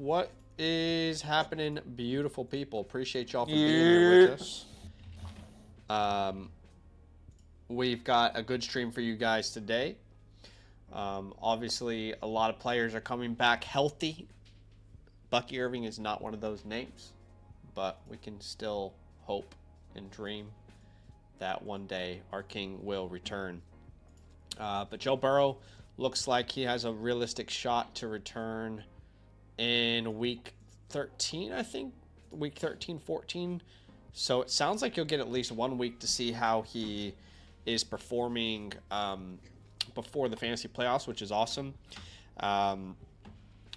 What is happening, beautiful people? Appreciate y'all for being here with us. We've got a good stream for you guys today. Obviously, a lot of players are coming back healthy. Bucky Irving is not one of those names, but we can still hope and dream that one day our king will return. But Joe Burrow looks like he has a realistic shot to return in week 13, I think. Week 13, 14. So it sounds like you'll get at least 1 week to see how he is performing before the fantasy playoffs, which is awesome. And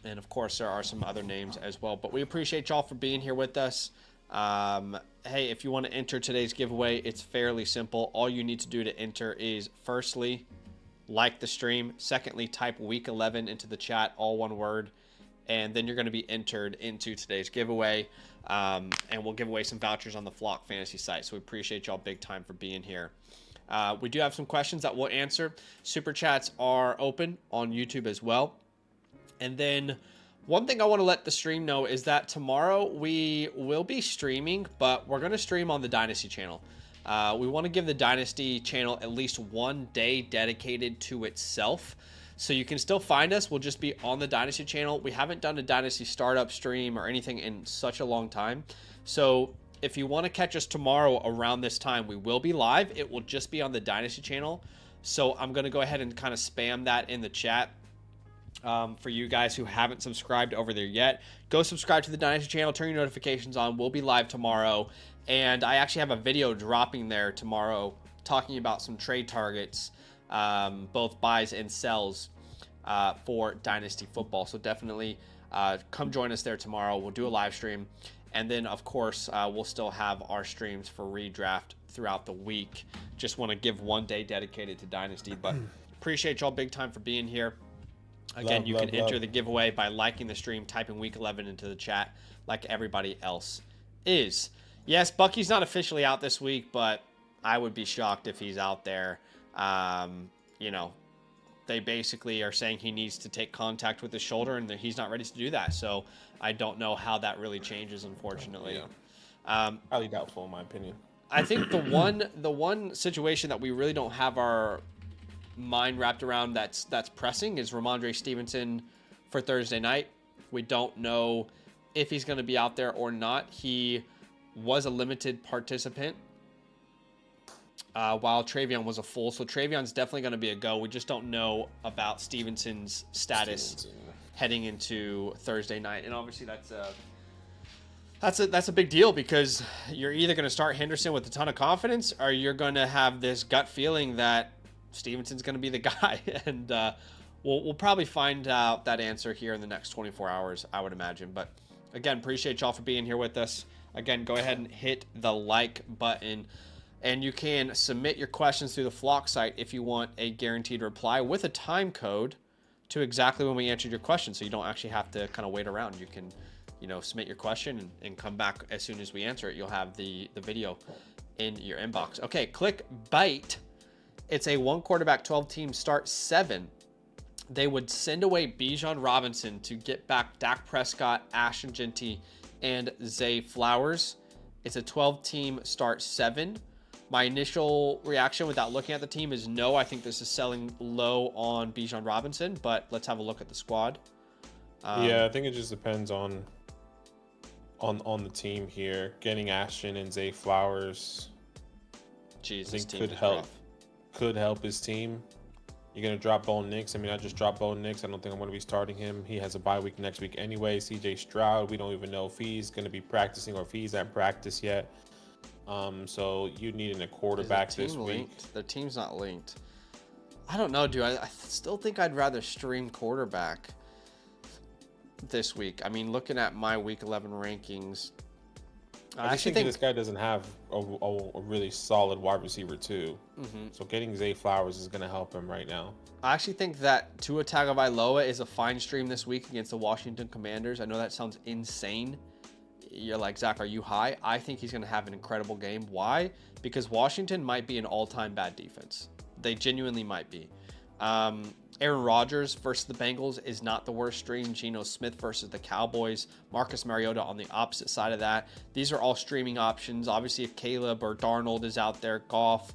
of course, there are some other names as well. But we appreciate y'all for being here with us. Hey, if you want to enter today's giveaway, it's fairly simple. All you need to do to enter is, firstly, like the stream. Secondly, type week 11 into the chat, all one word. And then you're going to be entered into today's giveaway. And we'll give away some vouchers on the Flock Fantasy site. So we appreciate y'all big time for being here. We do have some questions that we'll answer. Super chats are open on YouTube as well. And then one thing I want to let the stream know is that tomorrow we will be streaming, but we're going to stream on the Dynasty channel. We want to give the Dynasty channel at least 1 day dedicated to itself. So you can still find us. We'll just be on the Dynasty channel. We haven't done a Dynasty startup stream or anything in such a long time. So if you want to catch us tomorrow around this time, we will be live. It will just be on the Dynasty channel. So I'm going to go ahead and kind of spam that in the chat. For you guys who haven't subscribed over there yet, go subscribe to the Dynasty channel, turn your notifications on. We'll be live tomorrow. And I actually have a video dropping there tomorrow talking about some trade targets, both buys and sells for Dynasty football. So definitely come join us there tomorrow. We'll do a live stream. And then, of course, we'll still have our streams for redraft throughout the week. Just want to give 1 day dedicated to Dynasty. But appreciate y'all big time for being here. Again, you can enter the giveaway by liking the stream, typing week 11 into the chat like everybody else is. Yes, Bucky's not officially out this week, but I would be shocked if he's out there. You know, they basically are saying he needs to take contact with his shoulder, and he's not ready to do that. So I don't know how that really changes, unfortunately. Yeah. Highly doubtful, in my opinion. I think the one situation that we really don't have our mind wrapped around that's pressing is Ramondre Stevenson for Thursday night. We don't know if he's going to be out there or not. He was a limited participant while Travion was a full, so Travion's definitely going to be a go. We just don't know about Stevenson's status heading into Thursday night, and obviously that's a big deal because you're either going to start Henderson with a ton of confidence, or you're going to have this gut feeling that Stevenson's going to be the guy, and we'll probably find out that answer here in the next 24 hours, I would imagine. But again, appreciate y'all for being here with us. Again, go ahead and hit the like button, and you can submit your questions through the Flock site if you want a guaranteed reply with a time code to exactly when we answered your question, so you don't actually have to kind of wait around. You can, you know, submit your question and come back as soon as we answer it. You'll have the video in your inbox. Okay, click bite. It's a 1 quarterback, 12 team start 7. They would send away Bijan Robinson to get back Dak Prescott, Ashton Genty, and Zay Flowers. It's a 12 team start 7. My initial reaction without looking at the team is no. I think this is selling low on Bijan Robinson, but let's have a look at the squad. Yeah, I think it just depends on the team here. Getting Ashton and Zay Flowers, Jeez, I think could help his team. You're going to drop Bo Nix. I mean, I just dropped Bo Nix. I don't think I'm going to be starting him. He has a bye week next week anyway. CJ Stroud, we don't even know if he's going to be practicing or if he's at practice yet. So you need a quarterback this week. The team's not linked. I don't know, dude. I still think I'd rather stream quarterback this week. I mean, looking at my week 11 rankings, I actually think this guy doesn't have a really solid wide receiver too. So getting Zay Flowers is going to help him right now. I actually think that Tua Tagovailoa is a fine stream this week against the Washington Commanders. I know that sounds insane. You're like, Zach, are you high? I think he's going to have an incredible game. Why? Because Washington might be an all-time bad defense. They genuinely might be. And Aaron Rodgers versus the Bengals is not the worst stream. Geno Smith versus the Cowboys. Marcus Mariota on the opposite side of that. These are all streaming options. Obviously, if Caleb or Darnold is out there, Goff,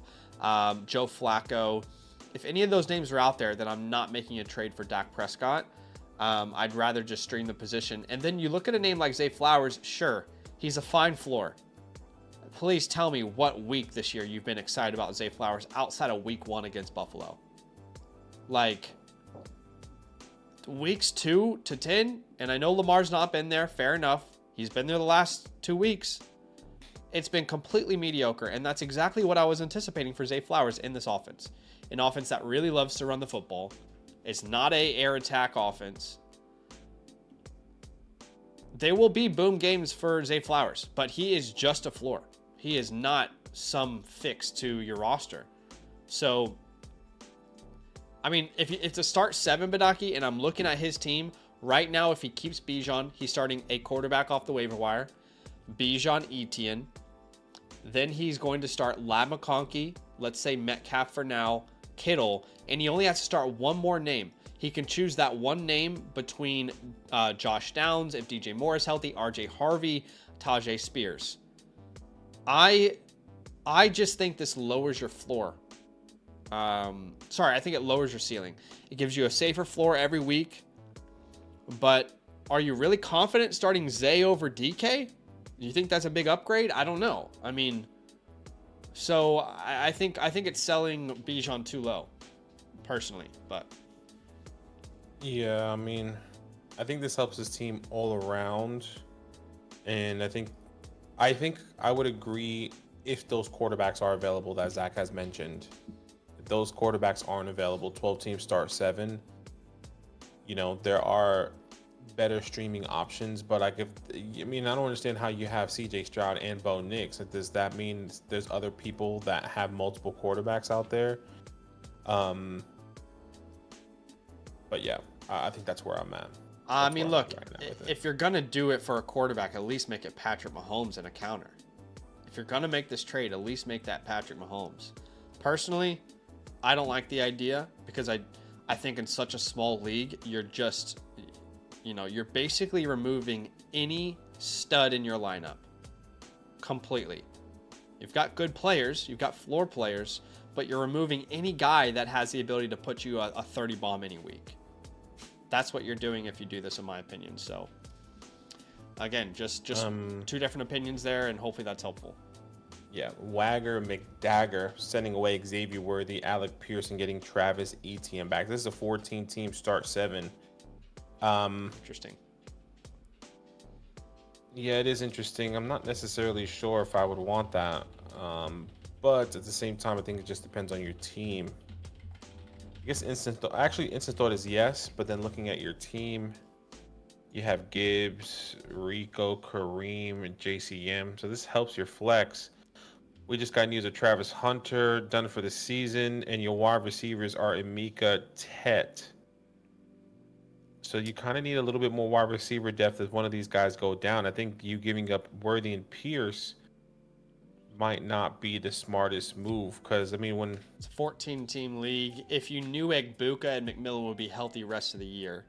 Joe Flacco, if any of those names are out there, then I'm not making a trade for Dak Prescott. I'd rather just stream the position. And then you look at a name like Zay Flowers, sure, he's a fine floor. Please tell me what week this year you've been excited about Zay Flowers outside of week 1 against Buffalo. Like, weeks 2 to 10, and I know Lamar's not been there, fair enough. He's been there the last 2 weeks. It's been completely mediocre, and that's exactly what I was anticipating for Zay Flowers in this offense. An offense that really loves to run the football. It's not a air attack offense. There will be boom games for Zay Flowers, but he is just a floor. He is not some fix to your roster. So, I mean, if it's a start 7, Badaki, and I'm looking at his team right now, if he keeps Bijan, he's starting a quarterback off the waiver wire, Bijan Etienne. Then he's going to start Lad McConkey, let's say Metcalf for now, Kittle, and he only has to start one more name. He can choose that one name between Josh Downs, if DJ Moore is healthy, RJ Harvey, Tajay Spears. I just think this lowers your floor. I think it lowers your ceiling. It gives you a safer floor every week. But are you really confident starting Zay over DK? Do you think that's a big upgrade? I don't know. I mean, so I think it's selling Bijan too low, personally. But yeah, I mean, I think this helps his team all around, and I think I would agree if those quarterbacks are available that Zach has mentioned. If those quarterbacks aren't available, 12 teams start 7. You know, there are better streaming options, but I don't understand how you have CJ Stroud and Bo Nix. Does that mean there's other people that have multiple quarterbacks out there? But yeah, I think that's where I'm at. I mean, look, if you're going to do it for a quarterback, at least make it Patrick Mahomes and a counter. If you're going to make this trade, at least make that Patrick Mahomes. Personally, I don't like the idea because I think in such a small league, you're just, you're basically removing any stud in your lineup completely. You've got good players, you've got floor players, but you're removing any guy that has the ability to put you a 30 bomb any week. That's what you're doing if you do this, in my opinion. So, again, just 2 different opinions there, and hopefully that's helpful. Yeah, Wagger McDagger sending away Xavier Worthy, Alec Pearson getting Travis Etienne back. This is a 14-team start 7. Interesting. Yeah, it is interesting. I'm not necessarily sure if I would want that, but at the same time, I think it just depends on your team. I guess instant thought is yes, but then looking at your team, you have Gibbs, Rico, Kareem, and JCM. So this helps your flex. We just got news of Travis Hunter done for the season, and your wide receivers are Emeka Tet. So you kind of need a little bit more wide receiver depth if one of these guys go down. I think you giving up Worthy and Pierce might not be the smartest move, because I mean, when it's a 14-team league, if you knew Egbuka and McMillan would be healthy rest of the year,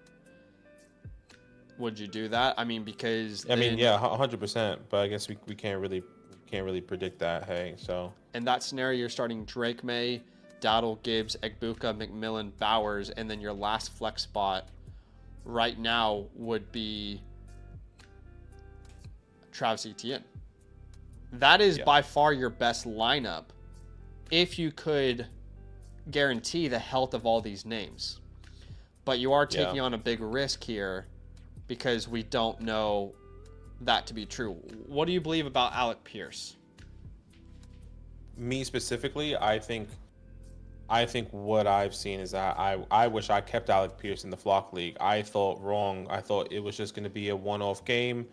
would you do that? I mean, because I mean, yeah, 100%. But I guess we can't really predict that. Hey, so in that scenario, you're starting Drake May, Dowdle, Gibbs, Egbuka, McMillan, Bowers, and then your last flex spot right now would be Travis Etienne. That is by far your best lineup if you could guarantee the health of all these names. But you are taking on a big risk here because we don't know that to be true. What do you believe about Alec Pierce? Me specifically, I think what I've seen is that I wish I kept Alec Pierce in the Flock League. I thought wrong. I thought it was just going to be a one-off game.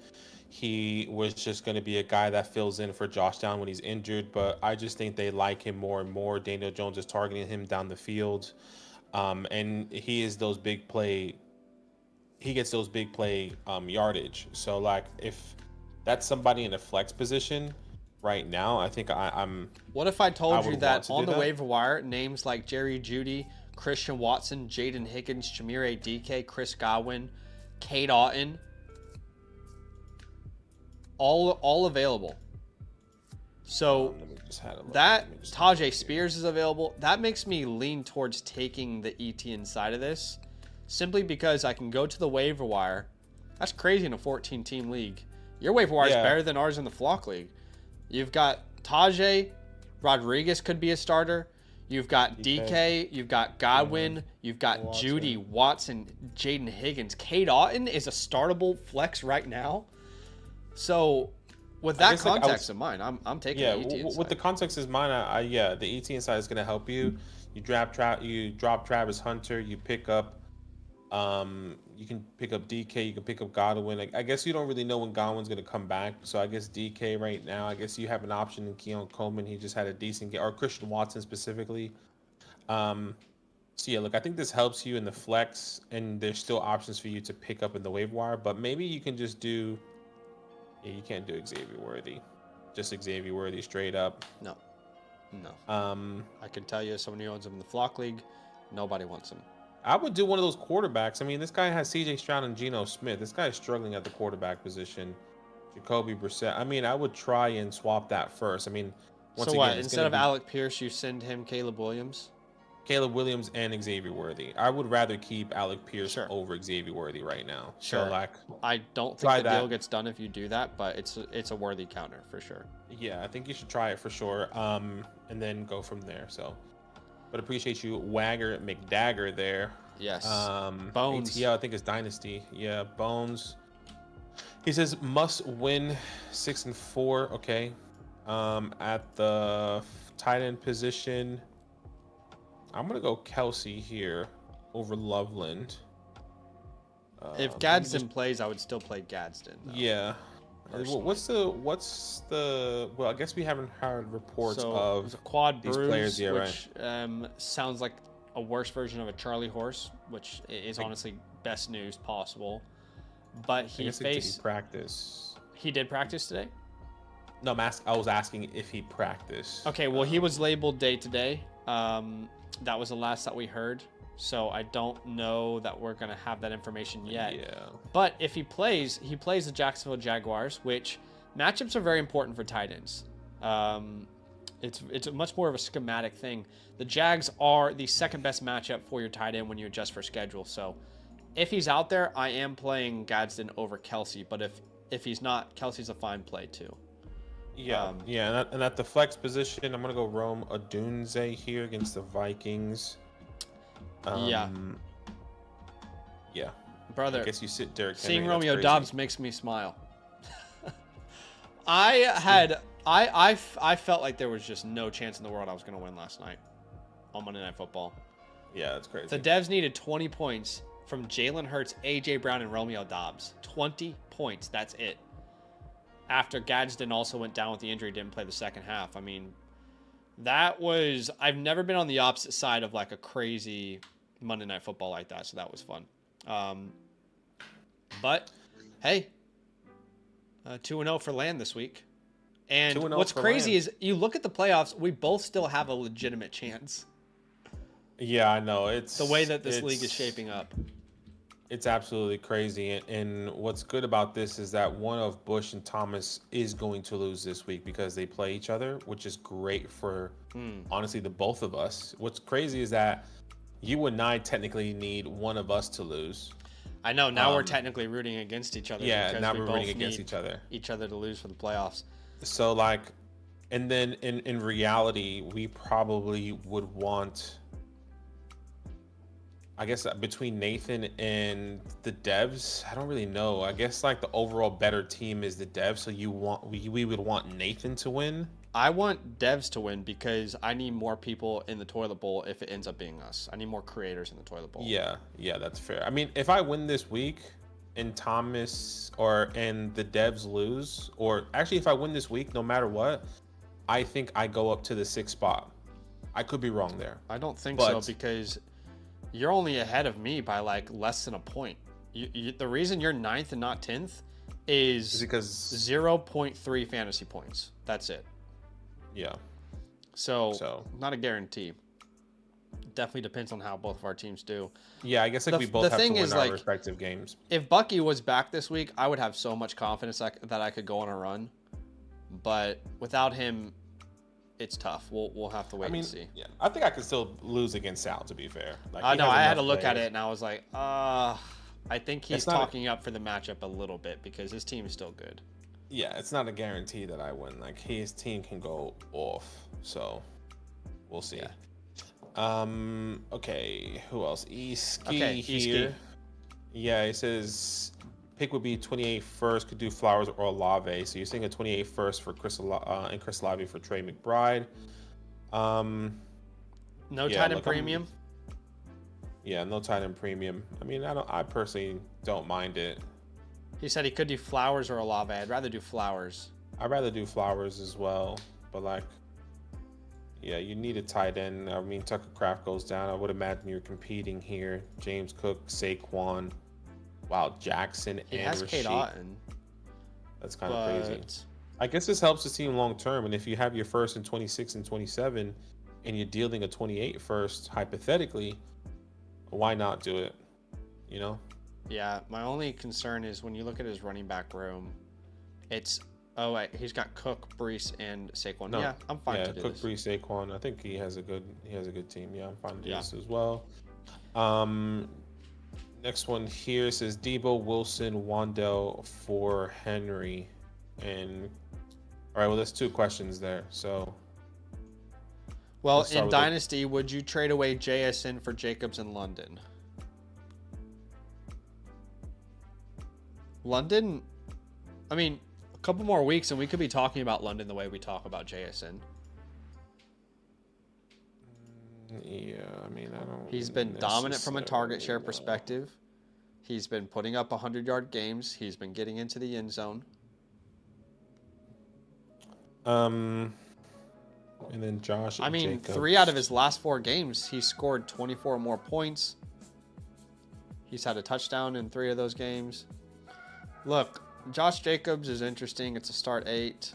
He was just going to be a guy that fills in for Josh Down when he's injured, but I just think they like him more and more. Daniel Jones is targeting him down the field, and he is those big play. He gets those big play yardage. So, like, if that's somebody in a flex position right now, I think I'm. What if I told you that on the waiver wire, names like Jerry Jeudy, Christian Watson, Jaden Higgins, Jameer DK, Chris Godwin, Cade Otton. All available. So that Tajay Spears is available. That makes me lean towards taking the ETN side of this, simply because I can go to the waiver wire. That's crazy in a 14-team league. Your waiver wire is better than ours in the Flock League. You've got Tajay, Rodriguez could be a starter. You've got DK, you've got Godwin, you've got Watson. Judy, Watson, Jaden Higgins. Cade Otton is a startable flex right now. So with that context in mind, I'm taking the ETN side. With the context in mind, the ETN side is going to help you. You drop Travis Hunter. You pick up, you can pick up DK. You can pick up Godwin. I guess you don't really know when Godwin's going to come back. So I guess DK right now. I guess you have an option in Keon Coleman. He just had a decent game, or Christian Watson specifically. So yeah, look, I think this helps you in the flex, and there's still options for you to pick up in the waiver wire. But maybe you can just do. Yeah, you can't do Xavier Worthy. Just Xavier Worthy straight up. No. I can tell you, someone who owns him in the Flock League, nobody wants him. I would do one of those quarterbacks. I mean, this guy has C.J. Stroud and Geno Smith. This guy is struggling at the quarterback position. Jacoby Brissett. I mean, I would try and swap that first. I mean, once again, instead of Alec Pierce, you send him Caleb Williams? Caleb Williams and Xavier Worthy. I would rather keep Alec Pierce over Xavier Worthy right now. Sure. So, like, I don't think the deal gets done if you do that, but it's a worthy counter for sure. Yeah, I think you should try it for sure. And then go from there. So, but appreciate you, Wagger McDagger there. Yes. Bones. Yeah, I think it's Dynasty. Yeah, Bones. He says must win 6-4. Okay. At the tight end position. I'm going to go Kelsey here over Loveland. If Gadsden plays, I would still play Gadsden. Though, yeah. What's the well, I guess we haven't heard reports of a quad these bruise, players yet, which sounds like a worse version of a Charlie horse, which is honestly best news possible. But he practice. He did practice today? No, I was asking if he practiced. Okay, well, he was labeled day to day. That was the last that we heard. So I don't know that we're going to have that information yet. Yeah. But if he plays the Jacksonville Jaguars, which matchups are very important for tight ends. It's much more of a schematic thing. The Jags are the second best matchup for your tight end when you adjust for schedule. So if he's out there, I am playing Gadsden over Kelsey. But if he's not, Kelsey's a fine play too. Yeah, and at the flex position, I'm going to go Rome Odunze here against the Vikings. Yeah. Brother, I guess you sit Derrick Henry. Seeing Romeo Doubs makes me smile. I felt like there was just no chance in the world I was going to win last night on Monday Night Football. Yeah, that's crazy. The Devs needed 20 points from Jalen Hurts, A.J. Brown, and Romeo Doubs. 20 points. That's it. After Gadsden also went down with the injury, didn't play the second half. I mean, I've never been on the opposite side of like a crazy Monday Night Football like that, so that was fun. But, hey, 2-0 for Land this week. And what's crazy is you look at the playoffs, we both still have a legitimate chance. Yeah, I know. It's the way that this league is shaping up. It's absolutely crazy. And what's good about this is that one of Bush and Thomas is going to lose this week because they play each other, which is great for, honestly, the both of us. What's crazy is that you and I technically need one of us to lose. I know. Now we're technically rooting against each other. Yeah, now we're rooting against each other to lose for the playoffs. So, like, and then in reality, we probably would want... I guess between Nathan and the Devs, I don't really know. I guess like the overall better team is the Devs, so we would want Nathan to win. I want Devs to win because I need more people in the toilet bowl if it ends up being us. I need more creators in the toilet bowl. Yeah, that's fair. I mean, if I win this week and Thomas and the Devs lose, or actually if I win this week, no matter what, I think I go up to the 6th spot. I could be wrong there. I don't think so because you're only ahead of me by like less than a point. The reason you're 9th and not 10th is because 0.3 fantasy points. That's it. Yeah. So not a guarantee. definitely depends on how both of our teams do. Yeah, I guess we both have to win our respective games. If Bucky was back this week, I would have so much confidence that I could go on a run. But without him, it's tough. We'll have to wait and see. Yeah, I think I could still lose against Sal, to be fair. I know. I had to look at it, and I was like, I think he's talking up for the matchup a little bit because his team is still good. Yeah, it's not a guarantee that I win. Like, his team can go off, so we'll see. Yeah. Okay, who else? Eski here. Yeah, it says pick would be 28 first, could do Flowers or Olave. So you're saying a 28 first for Chris and Chris Olave for Trey McBride. No tight end premium. Yeah, no tight end premium. I mean, I personally don't mind it. He said he could do Flowers or Olave. I'd rather do Flowers. I'd rather do Flowers as well, but like, yeah, you need a tight end. I mean, Tucker Kraft goes down. I would imagine you're competing here. James Cook, Saquon, wow, Jackson, he and has Rasheed. Kate Otten. That's kind of crazy. I guess this helps the team long term. And if you have your first in 26 and 27, and you're dealing a 28 first, hypothetically, why not do it? You know? Yeah, my only concern is when you look at his running back room, it's he's got Cook, Brees, and Saquon. No, yeah, I'm fine to do Cook, this. Brees, Saquon. I think he has a good team. Yeah, I'm fine to do this as well. Next one here says Debo, Wilson, Wandell for Henry, and all right. Well, there's two questions there. So, well, in Dynasty, would you trade away JSN for Jacobs in London? London, I mean, a couple more weeks and we could be talking about London the way we talk about JSN. Yeah, I mean, I don't. He's been dominant from a target share perspective. He's been putting up 100-yard games. He's been getting into the end zone. And then Josh. I mean, Jacobs. 3 out of his last 4 games, he scored 24 more points. He's had a touchdown in 3 of those games. Look, Josh Jacobs is interesting. It's a start 8.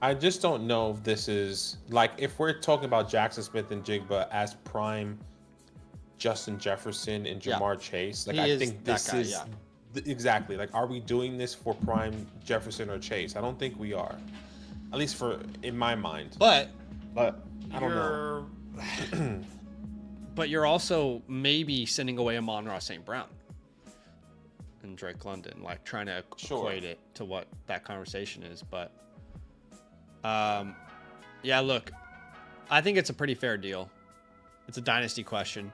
I just don't know if this is like if we're talking about Jackson Smith and Jigba as prime Justin Jefferson and Jamar Chase. Like I think this is exactly like, are we doing this for prime Jefferson or Chase? I don't think we are, at least for in my mind. But I don't know. But you're also maybe sending away Amon-Ra St. Brown and Drake London, like trying to equate it to what that conversation is. But yeah, look, I think it's a pretty fair deal. It's a dynasty question.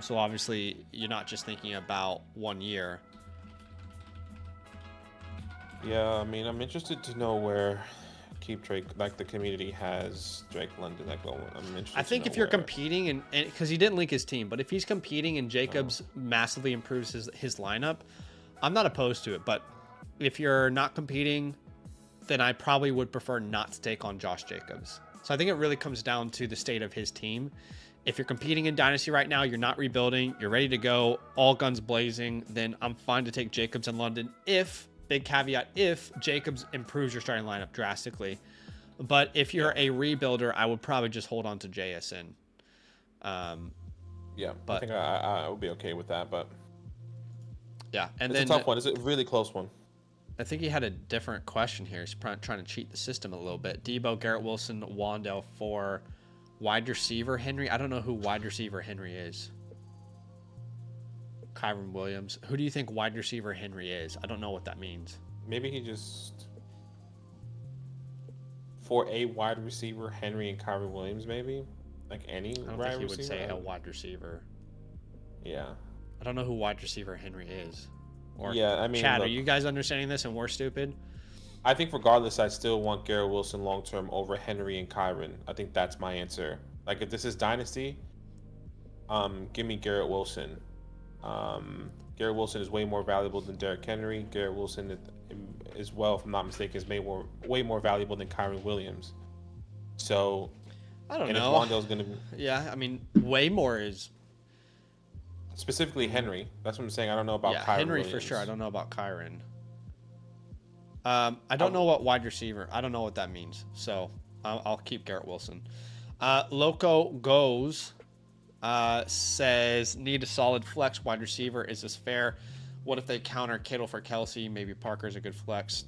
So obviously you're not just thinking about 1 year. Yeah, I mean, I'm interested to know where keep Drake, like the community has Drake London. Like, I'm interested. I think if you're competing and because he didn't link his team, but if he's competing and Jacobs massively improves his lineup, I'm not opposed to it. But if you're not competing, then I probably would prefer not to take on Josh Jacobs. So I think it really comes down to the state of his team. If you're competing in Dynasty right now, you're not rebuilding, you're ready to go, all guns blazing, then I'm fine to take Jacobs in London if, big caveat, if Jacobs improves your starting lineup drastically. But if you're a rebuilder, I would probably just hold on to JSN. Yeah, but I think I would be okay with that, but yeah, and it's then a tough one. It's a really close one. I think he had a different question here. He's trying to cheat the system a little bit. Debo, Garrett Wilson, Wandell for wide receiver Henry. I don't know who wide receiver Henry is. Kyron Williams. Who do you think wide receiver Henry is? I don't know what that means. Maybe he just for a wide receiver Henry and Kyron Williams. Maybe like any. I don't think he would say a wide receiver. Yeah. I don't know who wide receiver Henry is. Or yeah, I mean, Chad, are you guys understanding this and we're stupid? I think regardless, I still want Garrett Wilson long term over Henry and Kyron. I think that's my answer. Like if this is Dynasty, give me Garrett Wilson. Garrett Wilson is way more valuable than Derrick Henry. Garrett Wilson as well, if I'm not mistaken, is way more valuable than Kyron Williams. So I don't know. And if Wandell's gonna yeah, I mean way more is specifically Henry. That's what I'm saying. I don't know about Kyron Henry Williams. for sure. I don't know about Kyron. I don't know what wide receiver. I don't know what that means. So I'll keep Garrett Wilson. Loco Goes says, need a solid flex wide receiver. Is this fair? What if they counter Kittle for Kelsey? Maybe Parker's a good flex.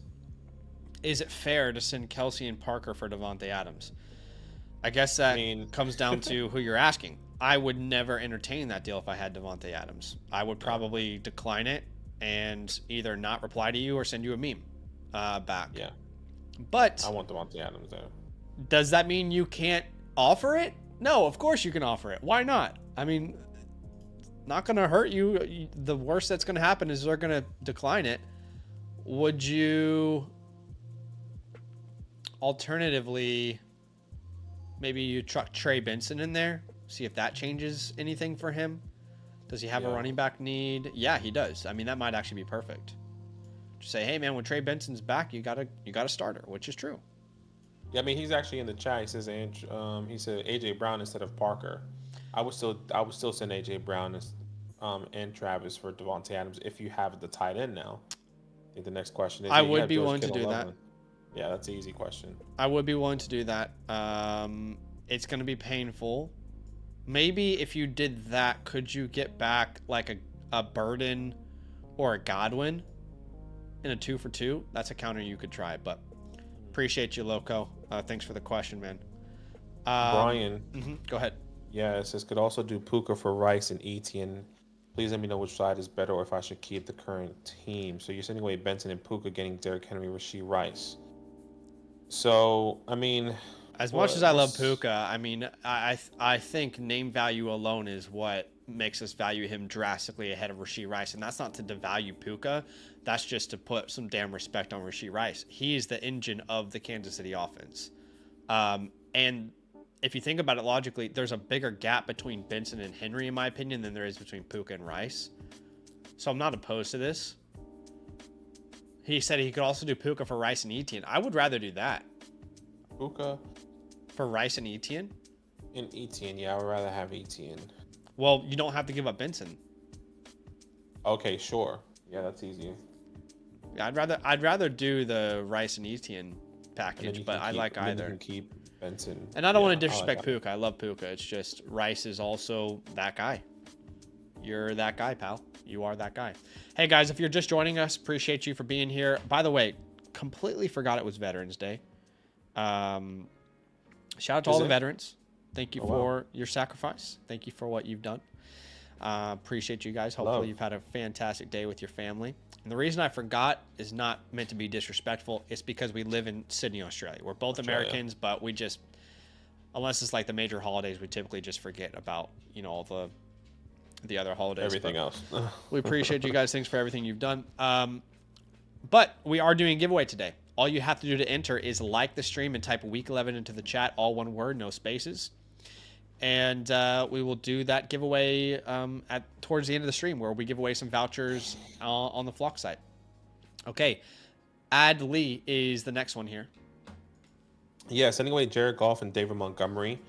Is it fair to send Kelsey and Parker for Devontae Adams? I guess that comes down to who you're asking. I would never entertain that deal if I had Devontae Adams. I would probably decline it and either not reply to you or send you a meme back. Yeah. But I want Devontae Adams there. Does that mean you can't offer it? No, of course you can offer it. Why not? I mean, not going to hurt you. The worst that's going to happen is they're going to decline it. Would you alternatively maybe you truck Trey Benson in there? See if that changes anything for him. Does he have a running back need? Yeah, he does. I mean, that might actually be perfect. Just say, hey man, when Trey Benson's back, you got a starter, which is true. Yeah, I mean, he's actually in the chat. He says, he said AJ Brown instead of Parker. I would still send AJ Brown and Travis for Devontae Adams if you have the tight end now. I think the next question is, I would be willing to do that. Yeah, that's an easy question. I would be willing to do that. It's going to be painful. Maybe if you did that, could you get back like a Burden or a Godwin in a 2-for-2? That's a counter you could try, but appreciate you, Loco. Thanks for the question, man. Brian. Go ahead. Yeah, it says, could also do Puka for Rice and Etienne. Please let me know which side is better or if I should keep the current team. So you're sending away Benson and Puka, getting Derrick Henry, Rashee Rice. So, I mean... As much as I love Puka, I mean, I think name value alone is what makes us value him drastically ahead of Rashee Rice. And that's not to devalue Puka. That's just to put some damn respect on Rashee Rice. He is the engine of the Kansas City offense. And if you think about it logically, there's a bigger gap between Benson and Henry, in my opinion, than there is between Puka and Rice. So I'm not opposed to this. He said he could also do Puka for Rice and Etienne. I would rather do that. Puka for Rice and Etienne? In Etienne, yeah, I would rather have Etienne. Well, you don't have to give up Benson. Okay, sure. Yeah, that's easy. Yeah, I'd rather do the Rice and Etienne package, but I like either. You can keep Benson. And I don't want to disrespect Puka. I love Puka. It's just Rice is also that guy. You're that guy, pal. You are that guy. Hey guys, if you're just joining us, appreciate you for being here. By the way, completely forgot it was Veterans Day. Shout out to all the veterans. Thank you for your sacrifice. Thank you for what you've done. Appreciate you guys. Hopefully you've had a fantastic day with your family. And the reason I forgot is not meant to be disrespectful. It's because we live in Sydney, Australia. We're both Americans, but we just, unless it's like the major holidays, we typically just forget about, all the other holidays. Everything else. We appreciate you guys. Thanks for everything you've done. But we are doing a giveaway today. All you have to do to enter is like the stream and type week 11 into the chat, all one word, no spaces. And we will do that giveaway towards the end of the stream, where we give away some vouchers on the Flock site. Okay, Ad Lee is the next one here. Yeah, sending away Jared Goff and David Montgomery,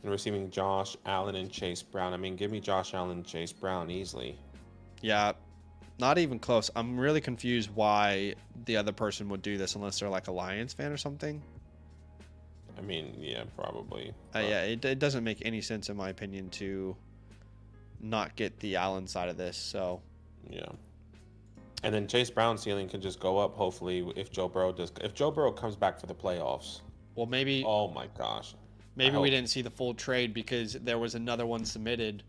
and receiving Josh Allen and Chase Brown. I mean, give me Josh Allen and Chase Brown easily. Yeah, not even close. I'm really confused why the other person would do this, unless they're like a Lions fan or something. I mean, yeah, probably. Yeah, it doesn't make any sense, in my opinion, to not get the Allen side of this. So, yeah. And then Chase Brown's ceiling can just go up, hopefully, if Joe Burrow comes back for the playoffs. Well, maybe. Oh my gosh. Maybe we didn't see the full trade because there was another one submitted,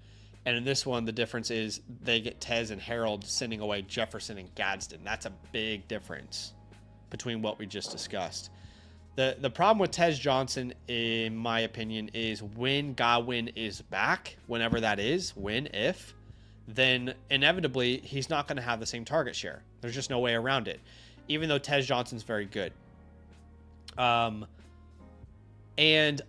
and in this one, the difference is they get Tez and Harold sending away Jefferson and Gadsden. That's a big difference between what we just discussed. The problem with Tez Johnson, in my opinion, is when Godwin is back, whenever that is, if, then inevitably he's not going to have the same target share. There's just no way around it, even though Tez Johnson's very good. And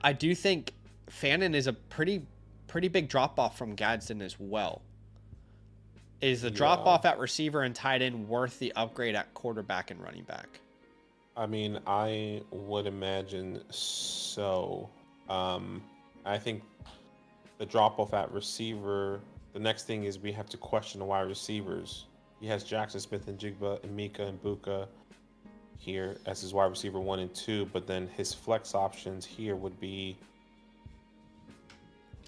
I do think Fannin is a pretty big drop-off from Gadsden as well. Is the drop-off at receiver and tight end worth the upgrade at quarterback and running back? I mean, I would imagine so. I think the drop-off at receiver, the next thing is we have to question the wide receivers. He has Jackson Smith and Jigba and Mika and Buka. here as his wide receiver 1 and 2, but then his flex options here would be,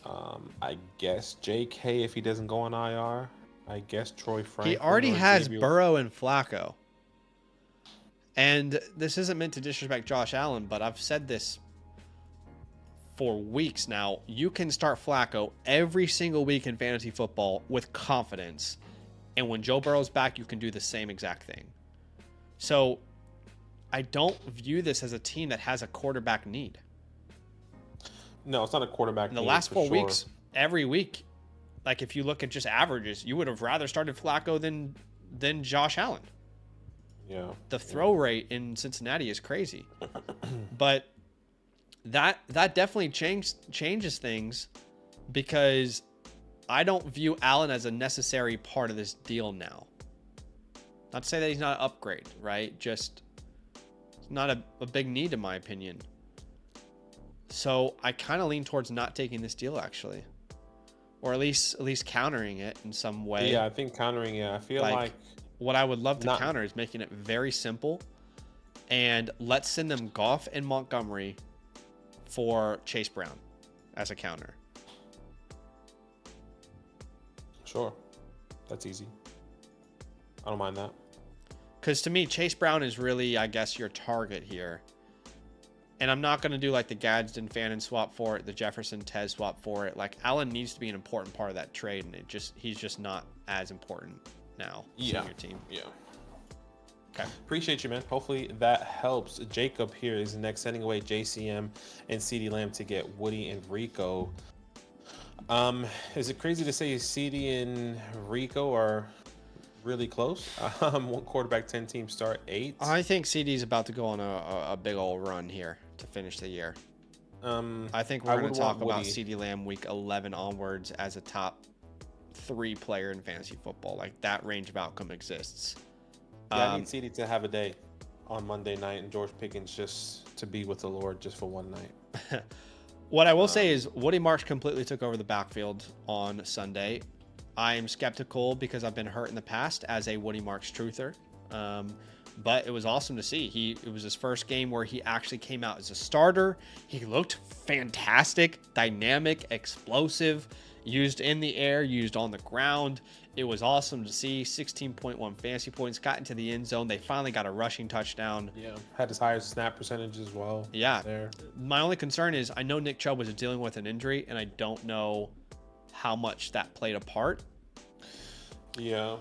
I guess J.K. if he doesn't go on IR. I guess Troy Franklin. He already or has Xavier. Burrow and Flacco. And this isn't meant to disrespect Josh Allen, but I've said this for weeks now. You can start Flacco every single week in fantasy football with confidence. And when Joe Burrow's back, you can do the same exact thing. So I don't view this as a team that has a quarterback need. No, it's not a quarterback In the need, last for 4 sure. weeks, every week, like if you look at just averages, you would have rather started Flacco than Josh Allen. Yeah. The throw rate in Cincinnati is crazy. But that definitely changes things, because I don't view Allen as a necessary part of this deal now. Not to say that he's not an upgrade, right? Just not a big need in my opinion. So I kind of lean towards not taking this deal, actually. Or at least countering it in some way. Yeah, I think countering it. I feel like what I would love to counter is making it very simple, and let's send them Goff and Montgomery for Chase Brown as a counter. Sure. That's easy. I don't mind that. Because to me, Chase Brown is really, I guess, your target here. And I'm not going to do like the Gadsden Fannin swap for it, the Jefferson Tez swap for it. Like, Allen needs to be an important part of that trade, and he's just not as important now. Yeah. Your team. Yeah. Okay. Appreciate you, man. Hopefully that helps. Jacob here is next, sending away JCM and CeeDee Lamb to get Woody and Rico. Is it crazy to say CeeDee and Rico are really close? One quarterback, 10 team start, 8. I think CD's about to go on a big old run here to finish the year. I think we're going to talk about CeeDee Lamb week 11 onwards as a top 3 player in fantasy football. Like, that range of outcome exists. Yeah, I need CeeDee to have a day on Monday night, and George Pickens just to be with the Lord just for one night. What I will say is Woody Marks completely took over the backfield on Sunday. I am skeptical because I've been hurt in the past as a Woody Marks truther. But it was awesome to see. It was his first game where he actually came out as a starter. He looked fantastic, dynamic, explosive, used in the air, used on the ground. It was awesome to see. 16.1 fantasy points, got into the end zone. They finally got a rushing touchdown. Yeah, had his highest snap percentage as well. Yeah. There. My only concern is I know Nick Chubb was dealing with an injury, and I don't know how much that played a part. Yeah.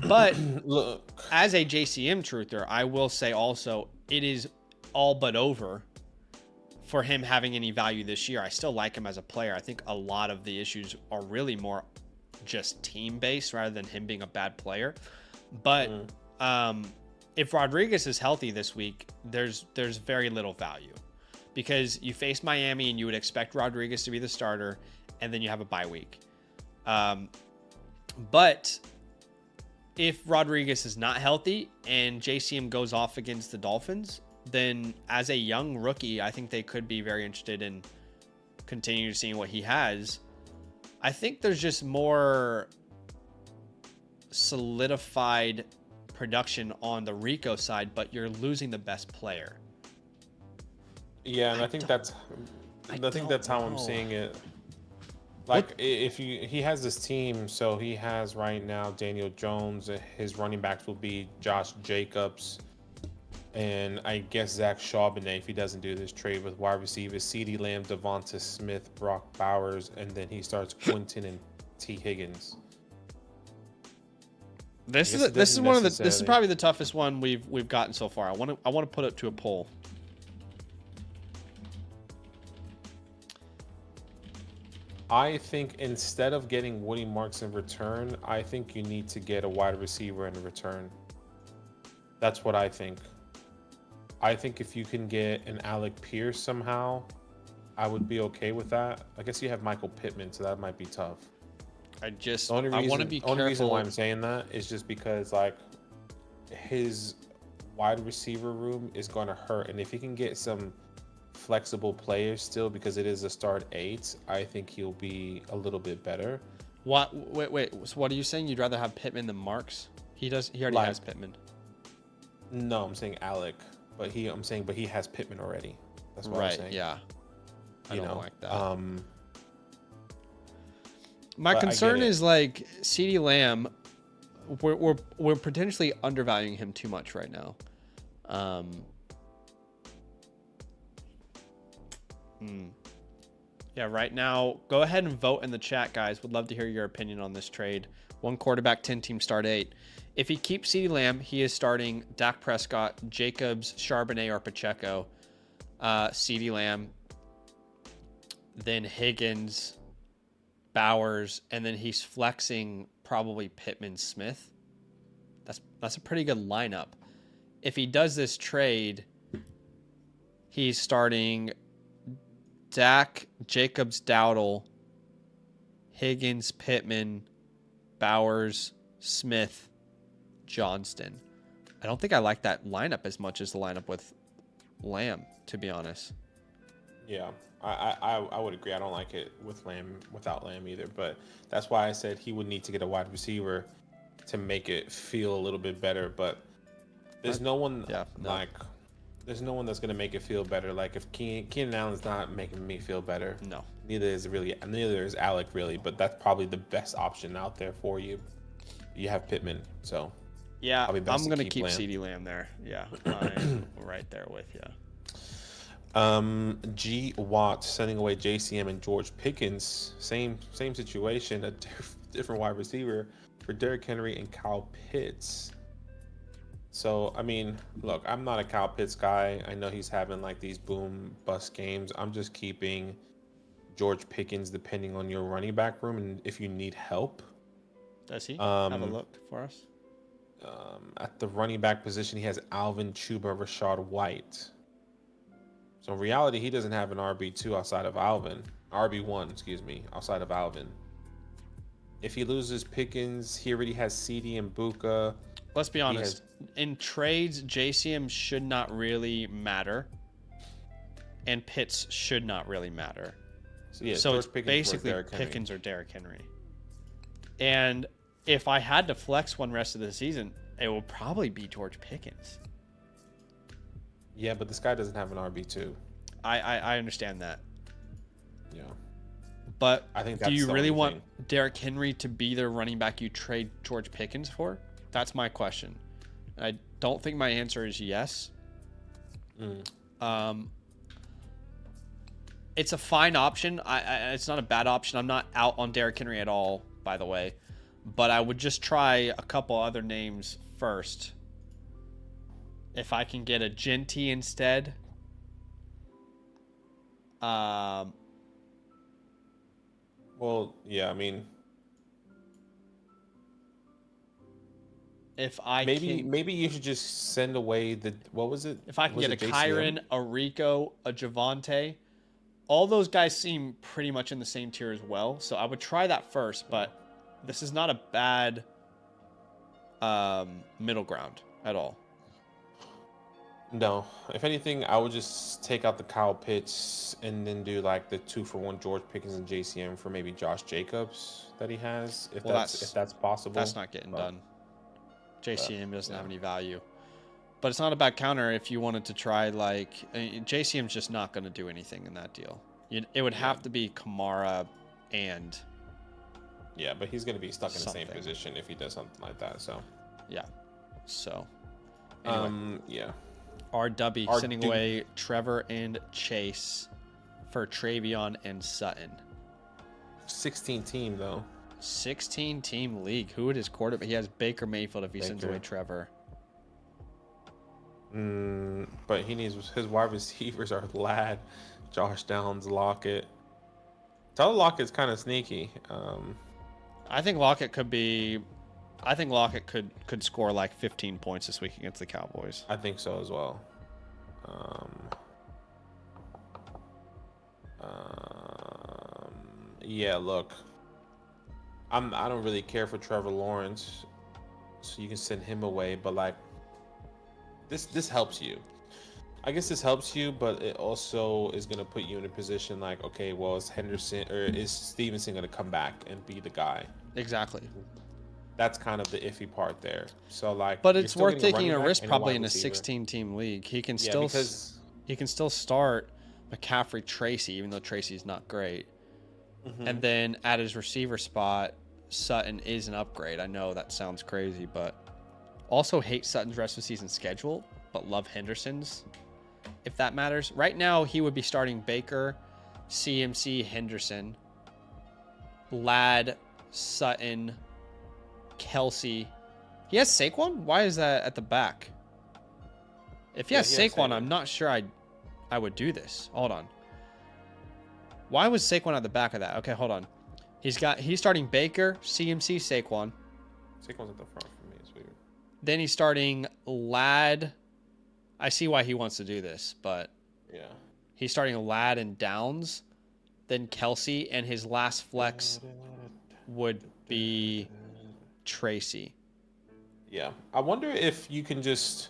But look, as a JCM truther, I will say also it is all but over for him having any value this year. I still like him as a player. I think a lot of the issues are really more just team based rather than him being a bad player. But if Rodriguez is healthy this week, there's very little value, because you face Miami and you would expect Rodriguez to be the starter, and then you have a bye week. But if Rodriguez is not healthy and JCM goes off against the Dolphins, then as a young rookie, I think they could be very interested in continuing seeing what he has. I think there's just more solidified production on the Rico side, but you're losing the best player. Yeah, and I think that's how I'm seeing it. Like, if he has this team, so he has right now Daniel Jones. His running backs will be Josh Jacobs, and I guess Zach Charbonnet if he doesn't do this trade with wide receivers, CeeDee Lamb, Devonta Smith, Brock Bowers, and then he starts Quinton and T. Higgins. This is probably the toughest one we've gotten so far. I want to put it to a poll. I think instead of getting Woody Marks in return, I think you need to get a wide receiver in return. That's what I think. I think if you can get an Alec Pierce somehow, I would be okay with that. I guess you have Michael Pittman, so that might be tough. I want to be careful. Only reason why I'm saying that is just because, like, his wide receiver room is going to hurt, and if he can get some flexible players still, because it is a start 8, I think he'll be a little bit better. What? Wait. So what are you saying? You'd rather have Pittman than Marks? He already has Pittman. No, I'm saying Alec, but he has Pittman already. That's what I'm Right, saying. yeah. I don't like that. My but I get concern it. is like CeeDee Lamb, we're potentially undervaluing him too much right now. Yeah, right now, go ahead and vote in the chat, guys. Would love to hear your opinion on this trade. 1 quarterback, 10 team start 8. If he keeps CeeDee Lamb, he is starting Dak Prescott, Jacobs, Charbonnet, or Pacheco. CeeDee Lamb, then Higgins, Bowers, and then he's flexing probably Pittman, Smith. That's a pretty good lineup. If he does this trade, he's starting Dak, Jacobs, Dowdle, Higgins, Pittman, Bowers, Smith, Johnston. I don't think I like that lineup as much as the lineup with Lamb, to be honest. Yeah, I would agree. I don't like it with Lamb without Lamb either. But that's why I said he would need to get a wide receiver to make it feel a little bit better. But there's no one there's no one that's gonna make it feel better. Like if Keenan Allen's not making me feel better, no, neither is Alec really. But that's probably the best option out there for you. You have Pittman, so yeah, I'm gonna keep CeeDee Lamb there. Yeah, I'm right there with you. G Watt sending away JCM and George Pickens. Same situation. A different wide receiver for Derrick Henry and Kyle Pitts. So, I mean, look, I'm not a Kyle Pitts guy. I know he's having like these boom bust games. I'm just keeping George Pickens depending on your running back room and if you need help. Does he have a look for us? At the running back position, he has Alvin Chuba, Rashad White. So in reality, he doesn't have an RB2 outside of Alvin. RB1, excuse me, outside of Alvin. If he loses Pickens, he already has CD and Buka. Let's be honest. In trades, JCM should not really matter. And Pitts should not really matter. So it's basically Pickens or Derrick Henry. And if I had to flex one rest of the season, it will probably be George Pickens. Yeah, but this guy doesn't have an RB2. I understand that. Yeah. But I think do you really want Derrick Henry to be the running back you trade George Pickens for? That's my question. I don't think my answer is yes. It's a fine option. It's not a bad option. I'm not out on Derrick Henry at all, by the way. But I would just try a couple other names first. If I can get a Genty instead. Well, yeah, I mean, if I maybe you should just send away the what was it? If I can get a Kyron, a Rico, a Javonte, all those guys seem pretty much in the same tier as well. So I would try that first, but this is not a bad middle ground at all. No, if anything, I would just take out the Kyle Pitts and then do like the 2-for-1 George Pickens and JCM for maybe Josh Jacobs that he has, if that's possible. That's not getting done. JCM doesn't have any value, but it's not a bad counter if you wanted to try JCM's just not going to do anything in that deal. It would have to be Kamara and. Yeah, but he's going to be stuck in the same position if he does something like that. So. Yeah. So. Anyway. Yeah. RW sending away Trevor and Chase for Travion and Sutton. 16 team though. 16 team league. Who would his quarterback? He has Baker Mayfield if he sends away Trevor. But he needs his wide receivers are Ladd, Josh Downs, Lockett. Tyler Lockett's kind of sneaky. I think Lockett could be. I think Lockett could score like 15 points this week against the Cowboys. I think so as well. Yeah, look. I don't really care for Trevor Lawrence, so you can send him away. But like, this helps you. I guess this helps you, but it also is gonna put you in a position like, okay, well, is Henderson or is Stevenson gonna come back and be the guy? Exactly. that's kind of the iffy part there. So like, But you're it's still worth getting a taking running a back risk and a probably wide in a receiver. 16-team league. Yeah, because He can still start McCaffrey, Tracy, even though Tracy's not great. And then at his receiver spot, Sutton is an upgrade. I know that sounds crazy, but also hate Sutton's rest of season schedule, but love Henderson's, if that matters. Right now, he would be starting Baker, CMC, Henderson, Ladd, Sutton, Kelsey. He has Saquon? Why is that at the back? If he has Saquon, I'm not sure I would do this. Hold on. Why was Saquon at the back of that? Okay, hold on. He's starting Baker, CMC, Saquon. Saquon's at the front for me. It's weird. Then he's starting Ladd. I see why he wants to do this, but Yeah. he's starting Ladd and Downs. Then Kelsey, and his last flex would be Tracy. Yeah. I wonder if you can just.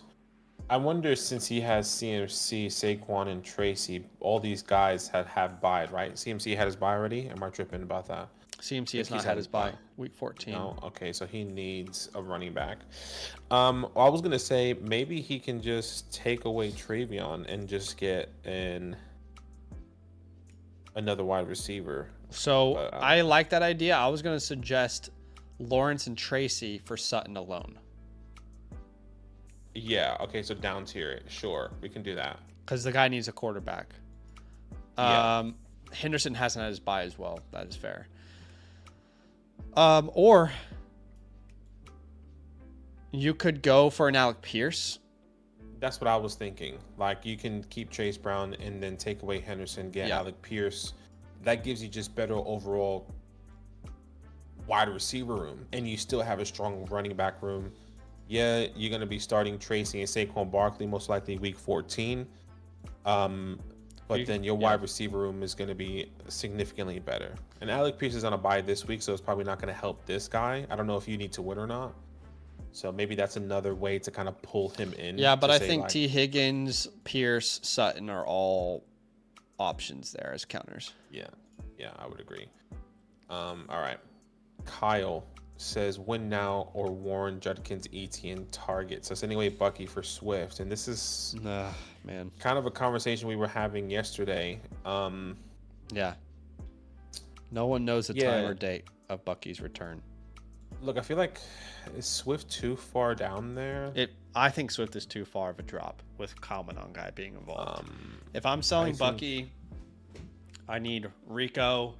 I wonder, since he has CMC, Saquon, and Tracy, all these guys have bye, right? CMC had his bye already. Am I tripping about that? CMC has not had his bye. Week 14. No, okay, so he needs a running back. I was gonna say maybe he can just take away Travion and just get another wide receiver. So I like that idea. I was gonna suggest Lawrence and Tracy for Sutton alone. Yeah, okay, so down tier, sure, we can do that. Because the guy needs a quarterback. Yeah. Henderson hasn't had his bye as well. That is fair. Or you could go for an Alec Pierce. That's what I was thinking. Like, you can keep Chase Brown and then take away Henderson, get Alec Pierce. That gives you just better overall wide receiver room, and you still have a strong running back room. Yeah, you're going to be starting Tracy and Saquon Barkley most likely week 14. But then your wide receiver room is going to be significantly better. And Alec Pierce is on a bye this week, so it's probably not going to help this guy. I don't know if you need to win or not. So maybe that's another way to kind of pull him in. Yeah, but I think T. Higgins, Pierce, Sutton are all options there as counters. Yeah, I would agree. All right. Kyle says win now or Warren, Judkins, Etienne target. So sending away Bucky for Swift. And this is man, kind of a conversation we were having yesterday. Yeah. No one knows the time or date of Bucky's return. Look, I feel like, is Swift too far down there? I think Swift is too far of a drop with Kalmanon guy being involved. If I'm selling Bucky, I need Rico.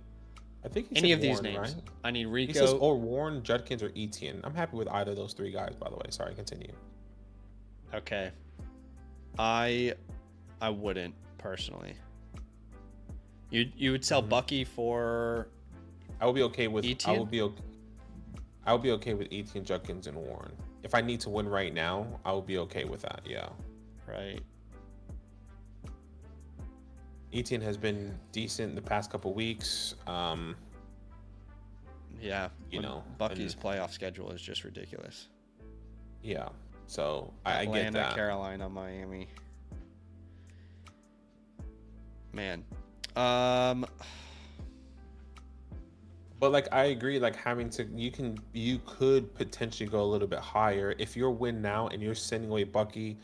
I think any of Warren, these names. right? I need Rico. He says or Warren, Judkins, or Etienne. I'm happy with either of those three guys, by the way. Sorry, continue. Okay. I wouldn't personally. You would sell Bucky for. I would be okay with Etienne? I would be okay with Etienne, Judkins, and Warren. If I need to win right now, I would be okay with that. Yeah. Right. Etienne has been decent the past couple weeks. Yeah. Bucky's and, playoff schedule is just ridiculous. Yeah. So I get that. Atlanta, Carolina, Miami. Man. But like I agree, like you could potentially go a little bit higher if you're win now and you're sending away Bucky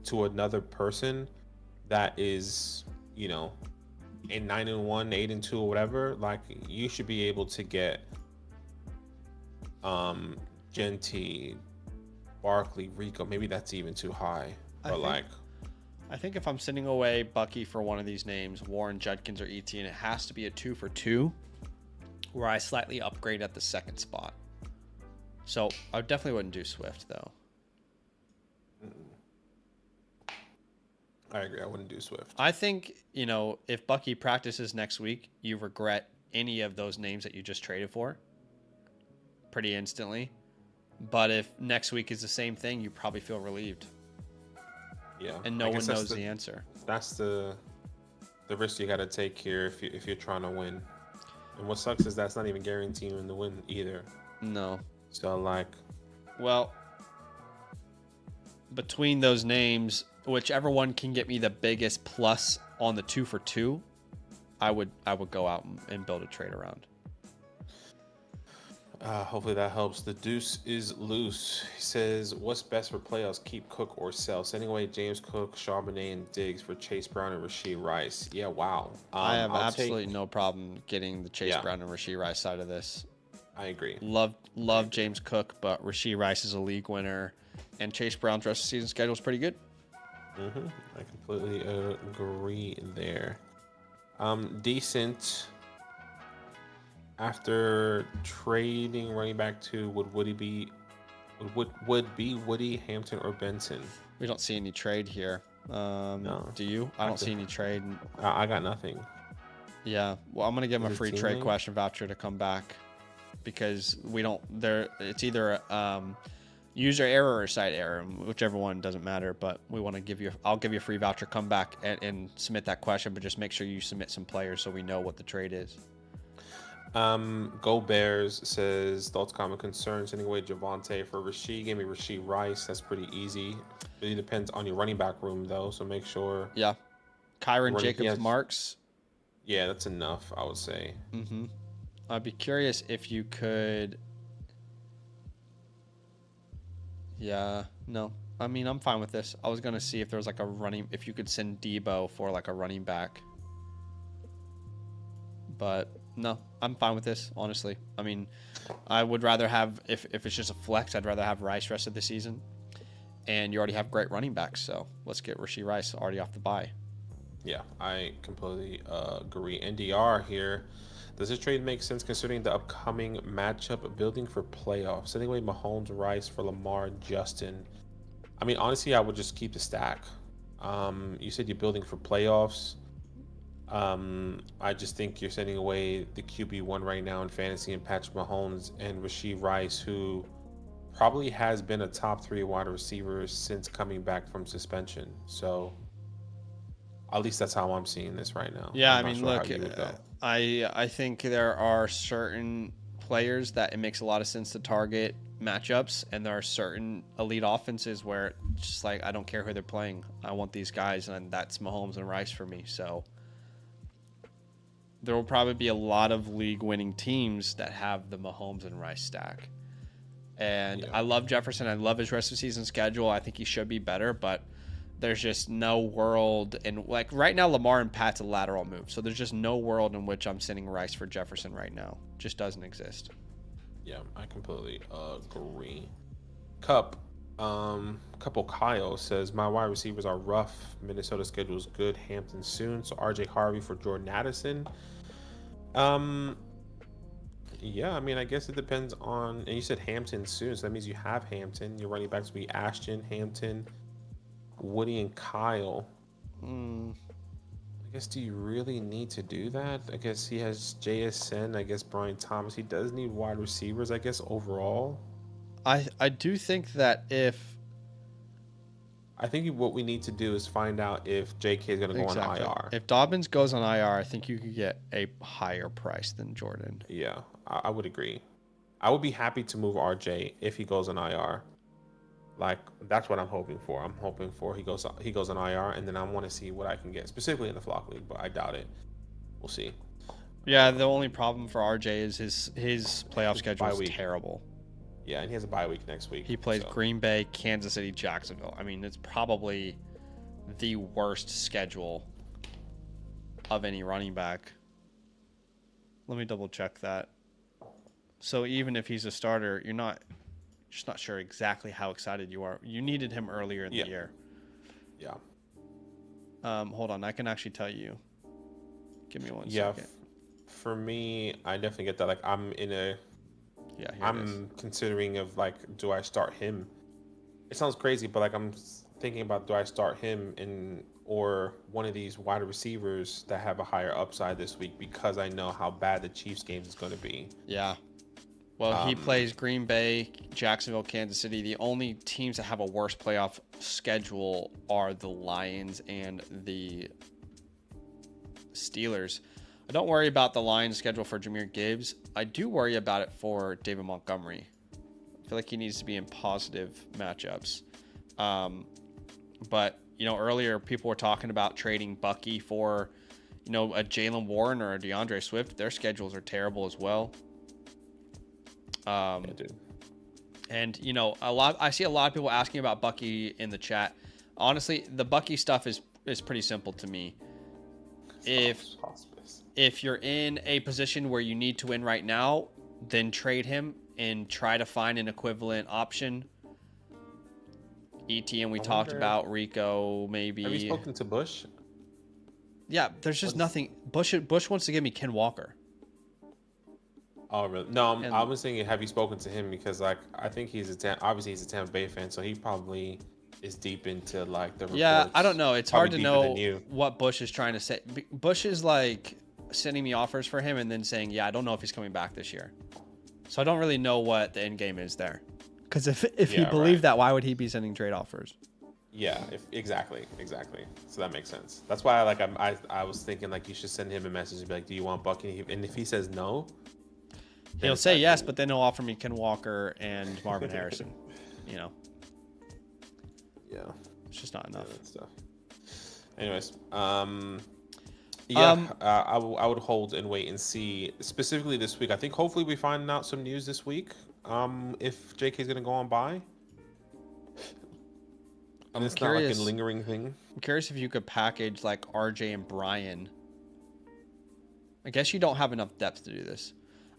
to another person that is, a 9-1, 8-2, or whatever. Like you should be able to get Genty, Barkley, Rico. Maybe that's even too high. But I think if I'm sending away Bucky for one of these names, Warren, Judkins, or Etienne, it has to be a 2 for 2. Where I slightly upgrade at the second spot. So I definitely wouldn't do Swift though. I agree. I wouldn't do Swift. I think, if Bucky practices next week, you regret any of those names that you just traded for pretty instantly. But if next week is the same thing, you probably feel relieved. Yeah. And no one knows the answer. That's the risk you got to take here if you're trying to win. And what sucks is that's not even guaranteeing the win either. No. So well, between those names, whichever one can get me the biggest plus on the 2 for 2, I would go out and build a trade around. Hopefully that helps. The deuce is loose. He says, "What's best for playoffs? Keep Cook or sell? Sending away James Cook, Charbonnet, and Diggs for Chase Brown and Rasheed Rice." Yeah, wow. I have I'll take. absolutely no problem getting the Chase Yeah, Brown and Rasheed Rice side of this. I agree. Love James Cook, but Rasheed Rice is a league winner, and Chase Brown's rest of the season schedule is pretty good. I completely agree there. Decent. After trading running back to would be Woody, Hampton, or Benson? We don't see any trade here. No. Do you? I don't see any trade. I got nothing. Yeah. Well, I'm gonna give him a Is it free team trade name? question voucher to come back because we don't. There, it's either user error or site error, whichever one doesn't matter. But we want to give you. I'll give you a free voucher. Come back and submit that question, but just make sure you submit some players so we know what the trade is. Go Bears says thoughts, comment, concerns. Anyway, Javonte for Rasheed. Gave me Rasheed Rice. That's pretty easy. Really depends on your running back room though, so make sure. Yeah. Kyron Jacobs yes. Marks. Yeah, that's enough, I would say. I'd be curious if you could. Yeah, no. I mean, I'm fine with this. I was gonna see if there was like a running, if you could send Debo for like a running back. But no, I'm fine with this, honestly. I mean, I would rather have, if it's just a flex, I'd rather have Rice rest of the season. And you already have great running backs, so let's get Rasheed Rice already off the bye. Yeah, I completely agree. NDR here. Does this trade make sense considering the upcoming matchup building for playoffs? Anyway, Mahomes, Rice for Lamar, Justin. I mean, honestly, I would just keep the stack. You said you're building for playoffs. I just think you're sending away the QB1 right now in fantasy and Patrick Mahomes and Rasheed Rice, who probably has been a top 3 wide receiver since coming back from suspension. So at least that's how I'm seeing this right now. Yeah, I'm I not mean, sure how look, you would go. I think there are certain players that it makes a lot of sense to target matchups, and there are certain elite offenses where just like I don't care who they're playing, I want these guys, and that's Mahomes and Rice for me. So there will probably be a lot of league-winning teams that have the Mahomes and Rice stack. And I love Jefferson. I love his rest of season schedule. I think he should be better, but there's just no world. And like right now, Lamar and Pat's a lateral move. So there's just no world in which I'm sending Rice for Jefferson right now. Just doesn't exist. Yeah, I completely agree. Couple Kyle says, my wide receivers are rough. Minnesota schedule is good. Hampton soon. So RJ Harvey for Jordan Addison. Yeah, I mean, I guess it depends on, and you said Hampton soon, so that means you have Hampton. Your running backs will be Ashton, Hampton, Woody, and Kyle. I guess, do you really need to do that? I guess he has JSN, I guess Brian Thomas. He does need wide receivers, I guess, overall. I do think that I think what we need to do is find out if JK is going to go on IR. If Dobbins goes on IR, I think you could get a higher price than Jordan. Yeah, I would agree. I would be happy to move RJ if he goes on IR. Like, that's what I'm hoping for. I'm hoping for he goes on IR, and then I want to see what I can get, specifically in the Flock League, but I doubt it. We'll see. Yeah, the only problem for RJ is his playoff schedule is terrible. Yeah, and he has a bye week next week. He plays Green Bay, Kansas City, Jacksonville. I mean, it's probably the worst schedule of any running back. Let me double check that. So even if he's a starter, you're just not sure exactly how excited you are. You needed him earlier in the year. Yeah. Hold on, I can actually tell you. Give me one second. For me, I definitely get that. Like, I'm in a... Yeah, I'm considering of like, do I start him? It sounds crazy, but like I'm thinking about, do I start him or one of these wide receivers that have a higher upside this week because I know how bad the Chiefs game is going to be. Yeah. Well, he plays Green Bay, Jacksonville, Kansas City. The only teams that have a worse playoff schedule are the Lions and the Steelers. I don't worry about the Lions schedule for Jahmyr Gibbs. I do worry about it for David Montgomery. I feel like he needs to be in positive matchups. But, earlier people were talking about trading Bucky for, a Jalen Warren or a DeAndre Swift. Their schedules are terrible as well. Yeah, dude. And I see a lot of people asking about Bucky in the chat. Honestly, the Bucky stuff is pretty simple to me. If you're in a position where you need to win right now, then trade him and try to find an equivalent option. ETN we talked about, Rico maybe. Have you spoken to Bush? Yeah, there's just nothing. Bush wants to give me Ken Walker. Oh, really? No, I was thinking, have you spoken to him? Because, like, I think he's a Tampa Bay fan, so he probably is deep into, like, the reports. Yeah, I don't know. It's hard to know you. what Bush is trying to say. Bush is, like, sending me offers for him and then saying, yeah, I don't know if he's coming back this year. So I don't really know what the end game is there. Because if he believed that, why would he be sending trade offers? Yeah, exactly. So that makes sense. That's why, like, I was thinking, like, you should send him a message and be like, do you want Bucky? And if he says no... He'll say yes, but then he'll offer me Ken Walker and Marvin Harrison. Yeah. It's just not enough. Stuff. Anyways, I would hold and wait and see. Specifically this week, I think hopefully we find out some news this week. If JK is gonna go on bye, and it's not like a lingering thing. I'm curious if you could package like RJ and Brian. I guess you don't have enough depth to do this.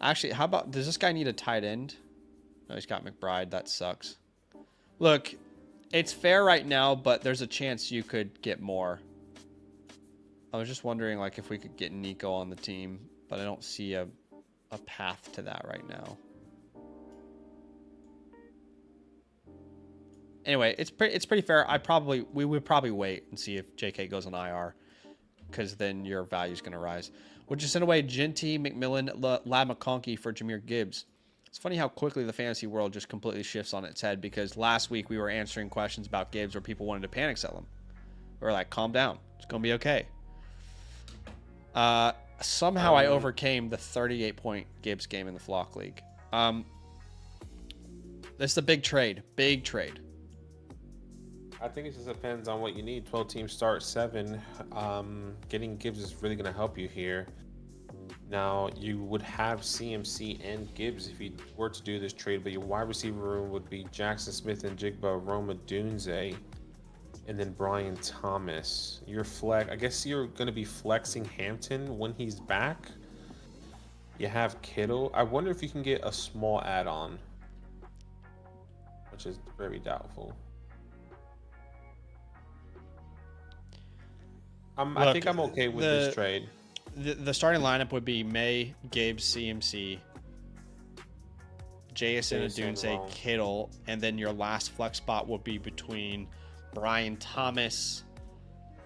Actually, how about, does this guy need a tight end? No, he's got McBride. That sucks. Look, it's fair right now, but there's a chance you could get more. I was just wondering, like, if we could get Nico on the team, but I don't see a path to that right now. Anyway, it's pretty fair. We would probably wait and see if JK goes on IR, because then your value is going to rise. Would you send away Genty, McMillan, Lad McConkey for Jahmyr Gibbs? It's funny how quickly the fantasy world just completely shifts on its head, because last week we were answering questions about Gibbs where people wanted to panic sell him. We were like, calm down. It's going to be okay. Somehow I overcame the 38-point Gibbs game in the Flock League. This is a big trade. Big trade. I think it just depends on what you need. 12 teams start 7. Getting Gibbs is really going to help you here. Now, you would have CMC and Gibbs if you were to do this trade, but your wide receiver room would be Jackson Smith and Jigba, Roma Dunze, and then Brian Thomas. Your flex, I guess you're going to be flexing Hampton when he's back. You have Kittle. I wonder if you can get a small add-on, which is very doubtful. I think I'm okay with this trade. The starting lineup would be May, Gibbs, CMC, Jason, Adunze, Kittle, and then your last flex spot would be between Brian Thomas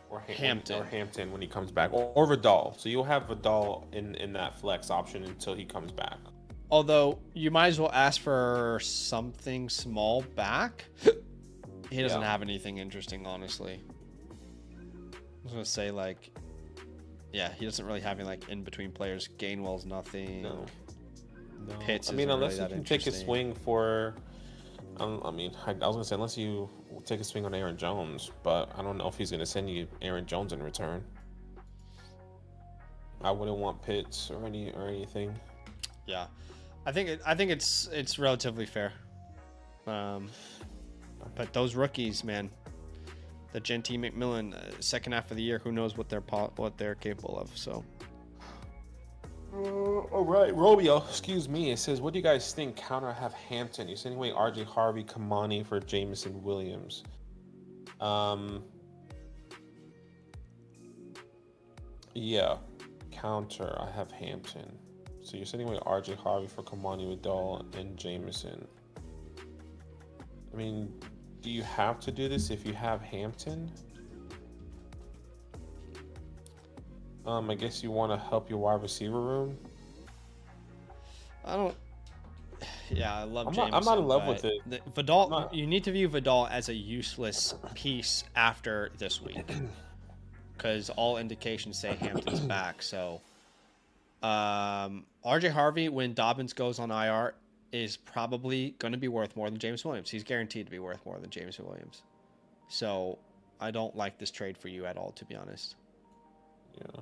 or Hampton. Or Hampton when he comes back. Or Vidal. So you'll have Vidal in that flex option until he comes back. Although, you might as well ask for something small back. He doesn't have anything interesting, honestly. I was going to say, like... Yeah, he doesn't really have any, like, in-between players. Gainwell's nothing. No. Pitts unless you can take a swing for... I was going to say, unless you take a swing on Aaron Jones, but I don't know if he's going to send you Aaron Jones in return. I wouldn't want Pitts or anything. Yeah. I think it's relatively fair. But those rookies, man... The Genty, McMillan, second half of the year, who knows what they're capable of. So, all right, Romeo. Excuse me. It says, "What do you guys think? Counter have Hampton. You're sending away RJ Harvey, Kamani for Jameson Williams." Yeah, counter. I have Hampton. So you're sending away RJ Harvey for Kamani, Vidal, and Jameson. I mean. Do you have to do this if you have Hampton? I guess you want to help your wide receiver room. Yeah, I love Jameson. I'm not in love with it. Vidal, you need to view Vidal as a useless piece after this week, because all indications say Hampton's back. So, RJ Harvey, when Dobbins goes on IR, is probably going to be worth more than James Williams. He's guaranteed to be worth more than James Williams. So I don't like this trade for you at all, to be honest. Yeah,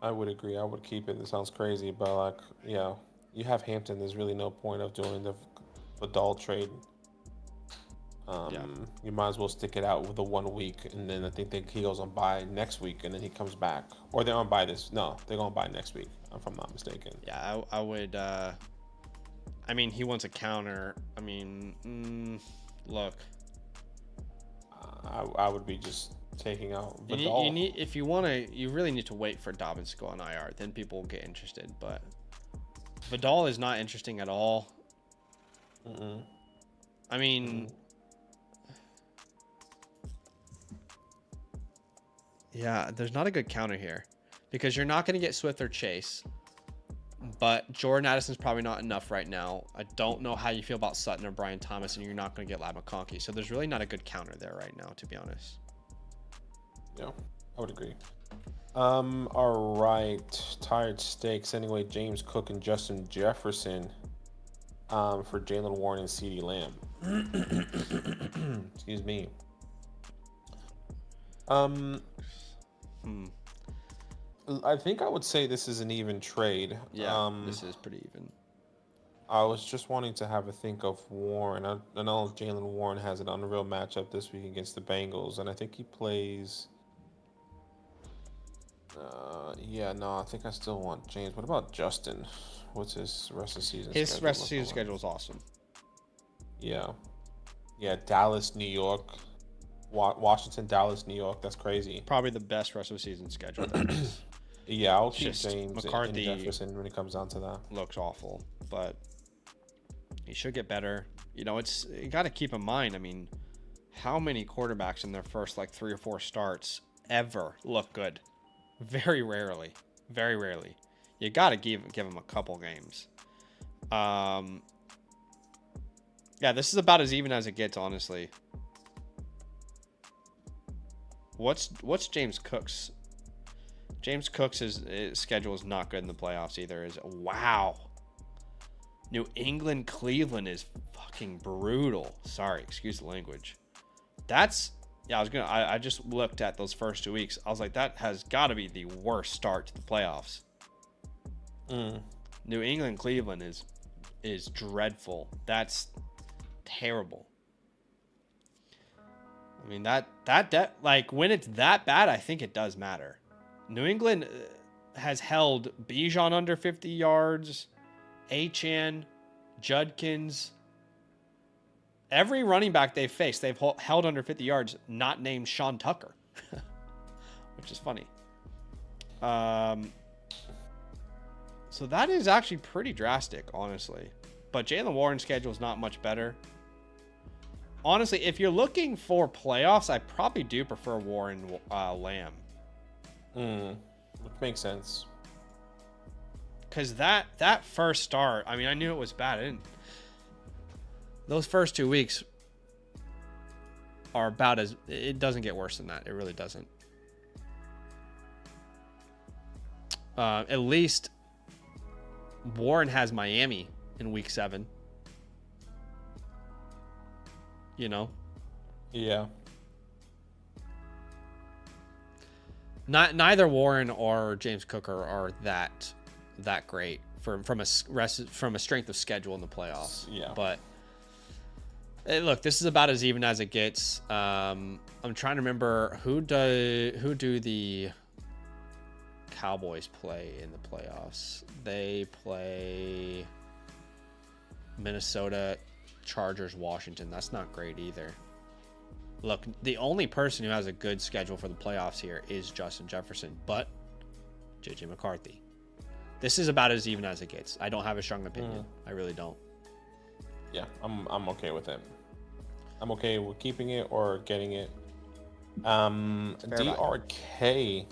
I would agree. I would keep it. It sounds crazy, but like, yeah, you have Hampton. There's really no point of doing the Vidal trade. Yeah. You might as well stick it out with the 1 week, and then I think he goes on bye next week, and then he comes back, or they're on bye this. No, they're going bye next week, if I'm not mistaken. Yeah, I would. I mean, he wants a counter. I mean, look. I would be just taking out Vidal. You need if you want to. You really need to wait for Dobbins to go on IR. Then people will get interested. But Vidal is not interesting at all. I mean. Yeah, there's not a good counter here because you're not going to get Swift or Chase, but Jordan Addison's probably not enough right now. I don't know how you feel about Sutton or Brian Thomas, and you're not going to get Ladd McConkey. So there's really not a good counter there right now, to be honest. Yeah, I would agree. All right. Tired Steaks. Anyway, James Cook and Justin Jefferson for Jalen Warren and CeeDee Lamb. Excuse me. I think I would say this is an even trade. Yeah, this is pretty even. I was just wanting to have a think of Warren. I know Jalen Warren has an unreal matchup this week against the Bengals, and I think he plays. Yeah, no, I think I still want James. What about Justin? What's his rest of the season? His rest of the season schedule is awesome. Yeah, Dallas, New York. Washington, Dallas, New York. That's crazy. Probably the best rest of the season schedule. Yeah, I'll keep James McCarthy and Jefferson when it comes down to that. Looks awful, but he should get better. You got to keep in mind. I mean, how many quarterbacks in their first 3 or 4 starts ever look good? Very rarely. Very rarely. You got to give him a couple games. Yeah, this is about as even as it gets, honestly. What's James Cook's? James Cook's schedule is not good in the playoffs either. Wow. New England, Cleveland is fucking brutal. Sorry, excuse the language. I just looked at those first 2 weeks. I was like, that has got to be the worst start to the playoffs. New England, Cleveland is dreadful. That's terrible. I mean, that when it's that bad, I think it does matter. New England has held Bijan under 50 yards, Achane, Judkins. Every running back they've faced, they've held under 50 yards, not named Sean Tucker, which is funny. So that is actually pretty drastic, honestly. But Jalen Warren's schedule is not much better. Honestly, if you're looking for playoffs, I probably do prefer Warren Lamb. Which makes sense. Because that first start, I mean, I knew it was bad. Those first 2 weeks are about as... It doesn't get worse than that. It really doesn't. At least Warren has Miami in week 7. Yeah. Neither Warren or James Cook are that great from a strength of schedule in the playoffs. Yeah. But look, this is about as even as it gets. I'm trying to remember who do the Cowboys play in the playoffs. They play Minnesota, Chargers, Washington. That's not great either. Look, the only person who has a good schedule for the playoffs here is Justin Jefferson, but JJ McCarthy. This is about as even as it gets. I don't have a strong opinion. I really don't. Yeah, I'm okay with it. I'm okay with keeping it or getting it. DRK.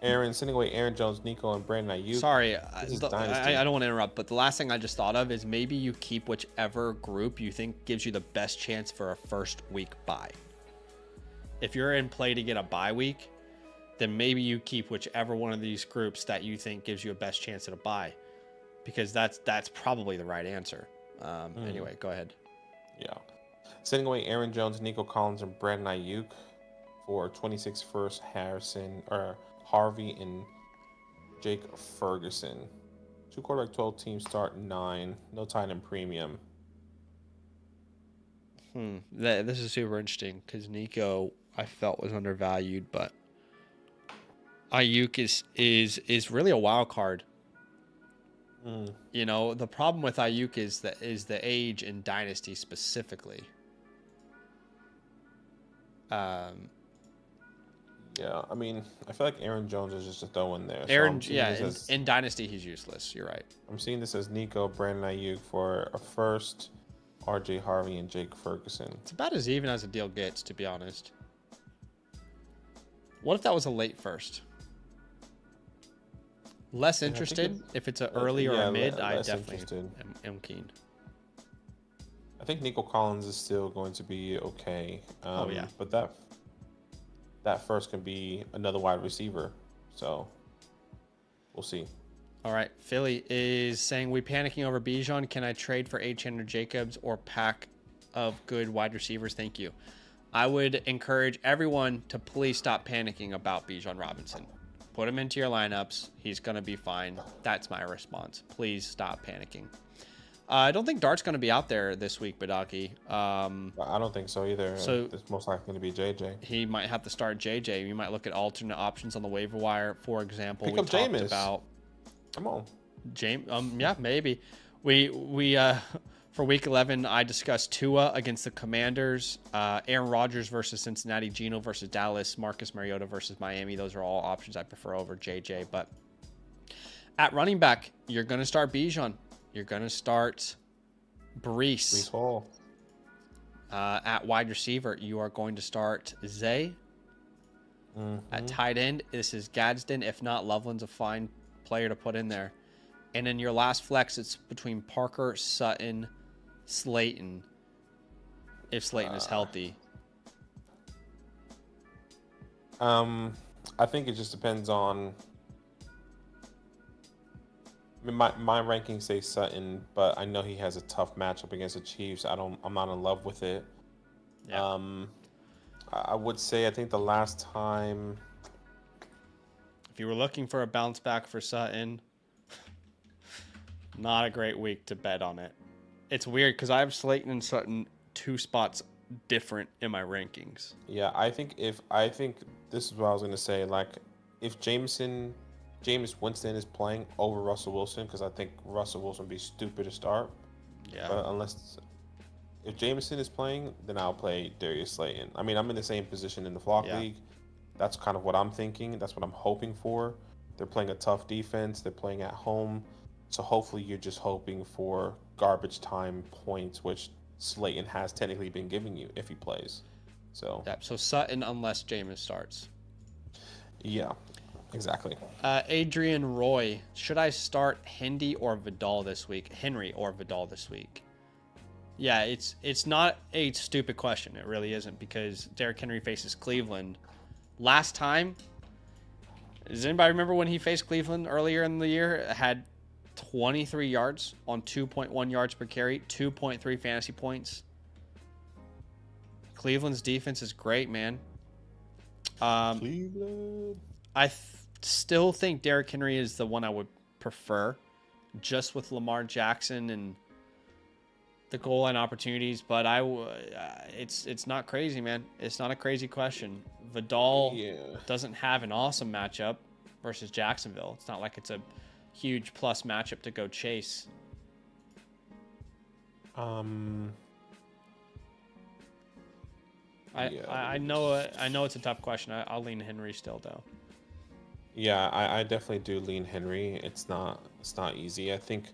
Sending away Aaron Jones, Nico, and Brandon Ayuk. Sorry, I don't want to interrupt, but the last thing I just thought of is maybe you keep whichever group you think gives you the best chance for a first week bye. If you're in play to get a bye week, then maybe you keep whichever one of these groups that you think gives you a best chance at a bye, because that's probably the right answer. Anyway, go ahead. Yeah. Sending away Aaron Jones, Nico Collins, and Brandon Ayuk for 26 first, Harvey and Jake Ferguson. Two quarterback 12 teams start 9. No tight end premium. This is super interesting because Nico I felt was undervalued, but Ayuk is really a wild card. You know, the problem with Ayuk is the age in Dynasty specifically. Yeah, I mean, I feel like Aaron Jones is just a throw in there. In Dynasty he's useless. You're right. I'm seeing this as Nico, Brandon Ayuk for a first, RJ Harvey, and Jake Ferguson. It's about as even as a deal gets, to be honest. What if that was a late first? Less interested. If it's an early or a mid, I definitely am keen. I think Nico Collins is still going to be okay. But that first can be another wide receiver. So we'll see. All right. Philly is saying, we panicking over Bijan. Can I trade for Achane or Jacobs or pack of good wide receivers? Thank you. I would encourage everyone to please stop panicking about Bijan Robinson. Put him into your lineups. He's going to be fine. That's my response. Please stop panicking. I don't think Dart's going to be out there this week, Badaki. I don't think so either. So it's most likely going to be JJ. He might have to start JJ. You might look at alternate options on the waiver wire. For example, Pick up Jameis. Come on. Yeah, maybe. We for week 11, I discussed Tua against the Commanders, Aaron Rodgers versus Cincinnati, Geno versus Dallas, Marcus Mariota versus Miami. Those are all options I prefer over JJ. But at running back, you're going to start Bijan. You're going to start Breece Hall. At wide receiver, you are going to start Zay. At tight end, this is Gadsden. If not, Loveland's a fine player to put in there. And in your last flex, it's between Parker, Sutton, Slayton, if Slayton is healthy. I think it just depends on. I mean, my rankings say Sutton, but I know he has a tough matchup against the Chiefs. I'm not in love with it. Yeah. I would say I think the last time. If you were looking for a bounce back for Sutton, not a great week to bet on it. It's weird because I have Slayton and Sutton 2 spots different in my rankings. Yeah, I think this is what I was gonna say. Like, if Jameis Winston is playing over Russell Wilson, because I think Russell Wilson would be stupid to start. Yeah. But if Jameson is playing, then I'll play Darius Slayton. I mean, I'm in the same position in the Flock League. That's kind of what I'm thinking. That's what I'm hoping for. They're playing a tough defense. They're playing at home. So hopefully you're just hoping for garbage time points, which Slayton has technically been giving you if he plays. So Sutton unless Jameis starts. Yeah, exactly. Adrian Roy, should I start Henry or Vidal this week? Yeah, it's not a stupid question. It really isn't, because Derrick Henry faces Cleveland. Last time, does anybody remember when he faced Cleveland earlier in the year? Had 23 yards on 2.1 yards per carry, 2.3 fantasy points. Cleveland's defense is great, man. Cleveland. I still think Derrick Henry is the one I would prefer, just with Lamar Jackson and the goal line opportunities. But it's not crazy, man. It's not a crazy question. Vidal doesn't have an awesome matchup versus Jacksonville. It's not like it's a huge plus matchup to go chase. I know it's a tough question. I'll lean Henry still, though. Yeah, I definitely do lean Henry. It's not easy. I think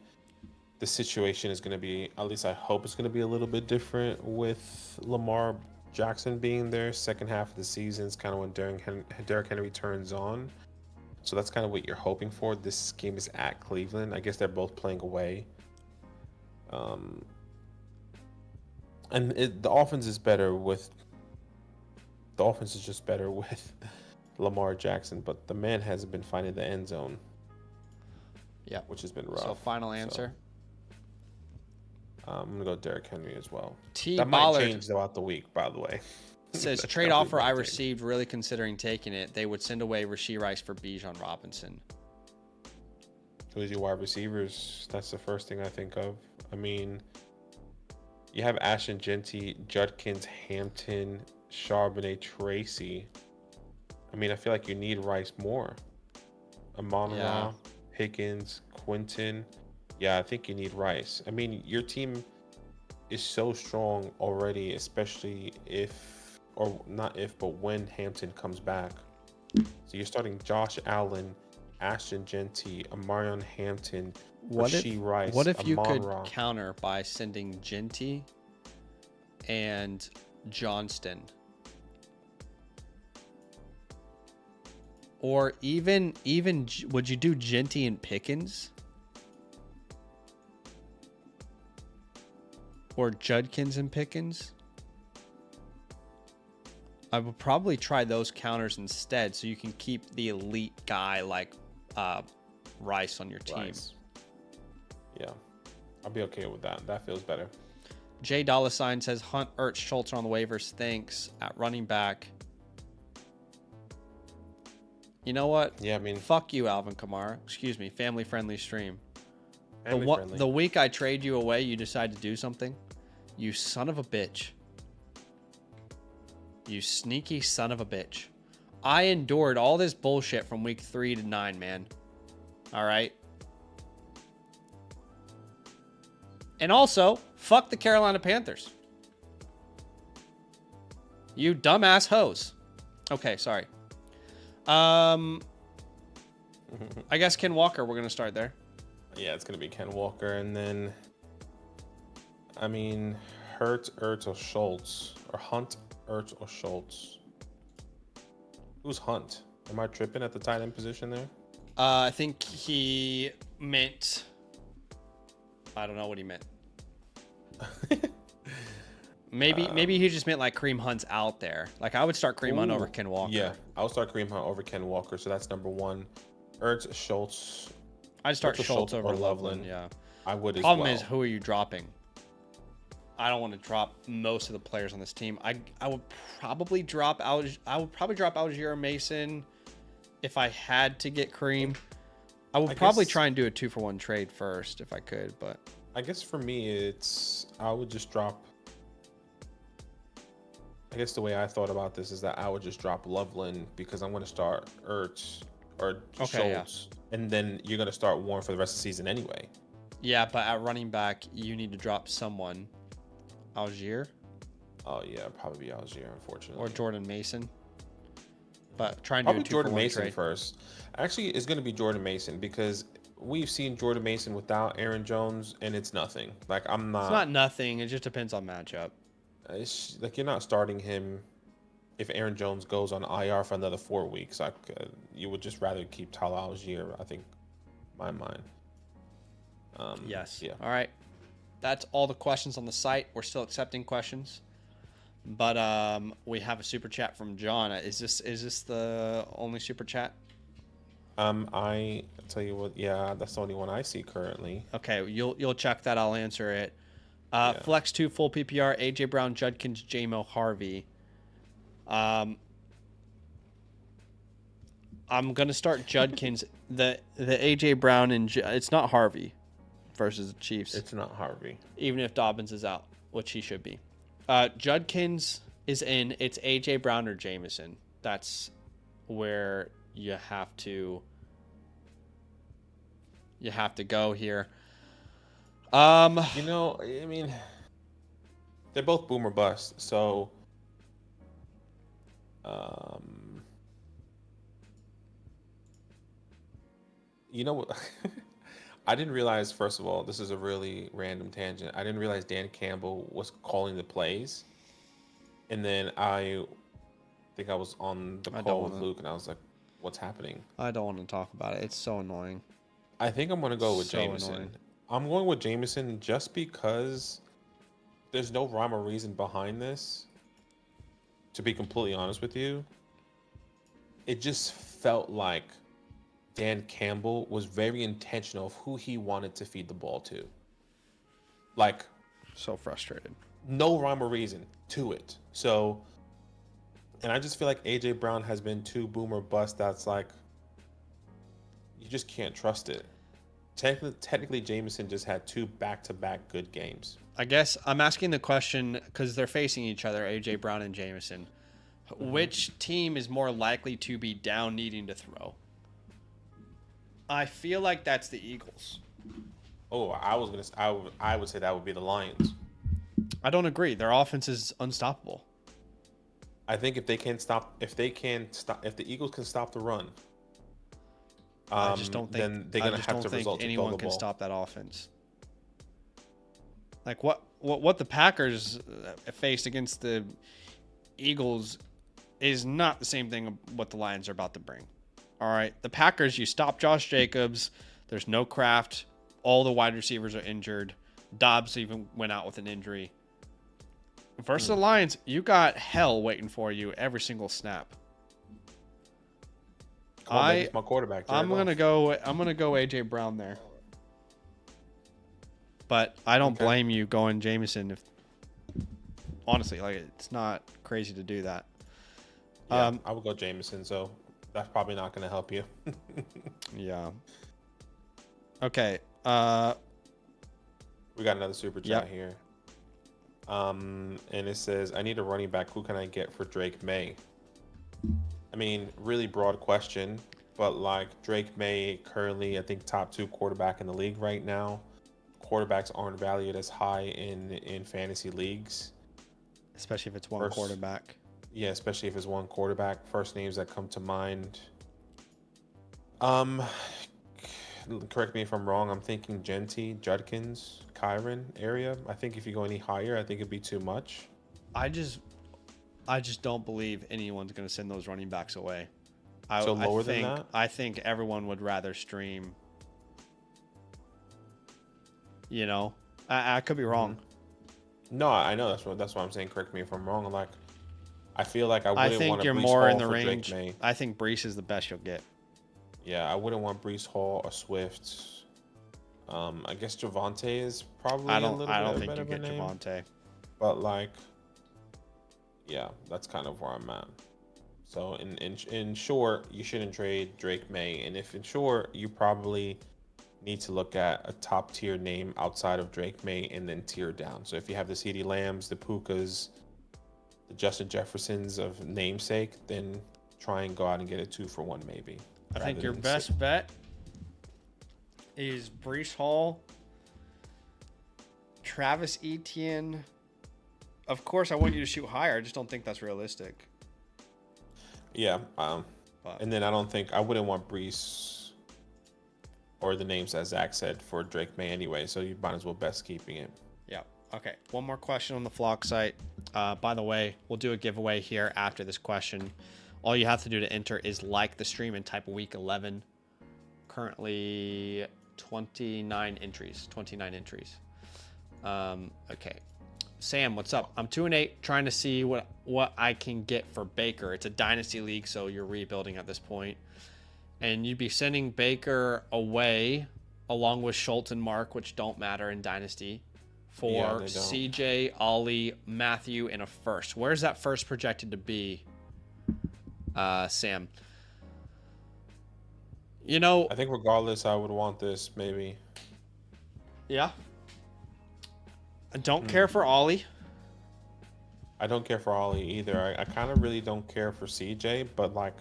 the situation is going to be, at least I hope it's going to be a little bit different with Lamar Jackson being there. Second half of the season is kind of when Derrick Henry turns on. So that's kind of what you're hoping for. This game is at Cleveland. I guess they're both playing away. And the offense is better with... The offense is just better with Lamar Jackson, but the man hasn't been finding the end zone. Yeah. Which has been rough. So final answer? I'm going to go Derrick Henry as well. That might change throughout the week, by the way. Says, trade offer I received, really considering taking it. They would send away Rashee Rice for Bijan Robinson. Who's your wide receivers? That's the first thing I think of. I mean, you have Ashton Genty, Judkins, Hampton, Charbonnet, Tracy. I mean, I feel like you need Rice more. Yeah. Amon-Ra, Pickens, Quinton. Yeah, I think you need Rice. I mean, your team is so strong already, especially if, or not if, but when Hampton comes back. So you're starting Josh Allen, Ashton Genty, Amarion Hampton, Rashee What Rice, if you could Amon-Ra. counter by sending Genty and Johnston? Or even would you do Genty and Pickens? Or Judkins and Pickens? I would probably try those counters instead so you can keep the elite guy like Rice on your team. Rice. Yeah, I'll be okay with that. That feels better. Jay Dollar Sign says Hunt, Ertz, Schultz are on the waivers. Thanks. At running back. You know what? Yeah, I mean, Fuck you, Alvin Kamara. Excuse me. Family friendly stream. family friendly. The week I trade you away, you decide to do something. You son of a bitch. You sneaky son of a bitch. I endured all this bullshit from week 3 to 9, man. All right. And also, fuck the Carolina Panthers. You dumbass hoes. Okay, sorry. I guess Ken Walker, we're going to start there. Yeah, it's going to be Ken Walker. And then, I mean, Hurts, Ertz, or Schultz. Or Hunt, Ertz, or Schultz. Who's Hunt? Am I tripping at the tight end position there? I think he meant... I don't know what he meant. Maybe he just meant like Kareem Hunt's out there. Like I would start Kareem Hunt over Ken Walker. Yeah, I would start Kareem Hunt over Ken Walker. So that's number one. Ertz, Schultz. I'd start Schultz over Loveland. Yeah. I would as well. Problem is, who are you dropping? I don't want to drop most of the players on this team. I would probably drop Algier Mason if I had to get Kareem. I would probably try and do a 2-for-1 trade first if I could, but I guess for me, I would just drop. I guess the way I thought about this is that I would just drop Loveland because I'm going to start Ertz or Schultz, and then you're going to start Warren for the rest of the season anyway. Yeah, but at running back, you need to drop someone. Algier? Oh, yeah, probably Algier, unfortunately. Or Jordan Mason. But try and do probably a 2-for-1 Jordan Mason trade first. Actually, it's going to be Jordan Mason because we've seen Jordan Mason without Aaron Jones, and it's nothing. Like, I'm not... It's not nothing. It just depends on matchup. It's like you're not starting him if Aaron Jones goes on IR for another 4 weeks. Like, you would just rather keep Tyler Algier, I think, in my mind. Yes. Yeah. All right. That's all the questions on the site. We're still accepting questions, but we have a super chat from John. Is this the only super chat? I tell you what. Yeah, that's the only one I see currently. Okay, you'll check that. I'll answer it. Yeah. Flex 2 full PPR. AJ Brown, Judkins, J-Mo, Harvey. I'm gonna start Judkins. the AJ Brown and it's not Harvey versus the Chiefs. It's not Harvey. Even if Dobbins is out, which he should be. Judkins is in. It's AJ Brown or Jameson. That's where you have to go here. I mean, they're both boom or bust. So, you know what? I didn't realize, first of all, this is a really random tangent. I didn't realize Dan Campbell was calling the plays. And then I think I was on the call with Luke, and I was like, what's happening? I don't want to talk about it. It's so annoying. I think I'm going to go with So Jameson. annoying. I'm going with Jameson just because there's no rhyme or reason behind this. To be completely honest with you, it just felt like Dan Campbell was very intentional of who he wanted to feed the ball to. Like, So frustrated. no rhyme or reason to it. So, and I just feel like AJ Brown has been too boom or bust. That's like, you just can't trust it. Technically, Jameson just had 2 back-to-back good games. I guess I'm asking the question because they're facing each other, AJ Brown and Jameson. Which team is more likely to be down needing to throw? I feel like that's the Eagles. Oh, I would say that would be the Lions. I don't agree. Their offense is unstoppable. I think if the Eagles can stop the run, I just don't think. then they're I gonna just have don't to think result to throw anyone the can ball. stop that offense. Like what the Packers faced against the Eagles is not the same thing what the Lions are about to bring. All right, the Packers, you stop Josh Jacobs. There's no Kraft. All the wide receivers are injured. Dobbs even went out with an injury. Versus the Lions, you got hell waiting for you every single snap. Come on, baby, it's my quarterback. I'm gonna go AJ Brown there. But I don't blame you going Jameson. If honestly, like it's not crazy to do that. Yeah, I would go Jameson. So that's probably not gonna help you. Yeah. Okay. We got another super chat here. And it says, I need a running back. Who can I get for Drake May? I mean, really broad question, but like Drake May currently, I think top 2 quarterback in the league right now. Quarterbacks aren't valued as high in fantasy leagues, especially if it's one quarterback. Yeah, especially if it's one quarterback. First names that come to mind. Correct me if I'm wrong. I'm thinking Genty, Judkins, Kyron area. I think if you go any higher, I think it'd be too much. I just don't believe anyone's going to send those running backs away. Lower than that? I think everyone would rather stream. You know, I could be wrong. No, I know that's what I'm saying. Correct me if I'm wrong. Like, I feel like I wouldn't want to. You're Brees more Hall in the for range. Drake May. I think Brees is the best you'll get. Yeah, I wouldn't want Brees Hall or Swift. I guess Javonte is probably I don't think you get Javonte. But like, yeah, that's kind of where I'm at. So in short, you shouldn't trade Drake May, and if in short, you probably need to look at a top tier name outside of Drake May and then tier down. So if you have the CeeDee Lambs, the Pukas, the Justin Jeffersons of namesake, then try and go out and get a 2-for-1 maybe. I think your best bet is Brees Hall, Travis Etienne. Of course, I want you to shoot higher. I just don't think that's realistic. Yeah. And then I wouldn't want Brees or the names that Zach said for Drake May anyway. So you might as well best keeping it. Yeah. Okay. One more question on the Flock site. By the way, we'll do a giveaway here after this question. All you have to do to enter is like the stream and type week 11. Currently 29 entries. Okay. Sam, what's up? I'm 2-8, trying to see what I can get for Baker. It's a dynasty league, so you're rebuilding at this point. And you'd be sending Baker away along with Schultz and Mark, which don't matter in dynasty, for CJ, Ollie, Matthew, and a first. Where's that first projected to be, Sam? You know, I think regardless, I would want this maybe. Yeah. I don't care for Ollie. I don't care for Ollie either. I kind of really don't care for CJ, but like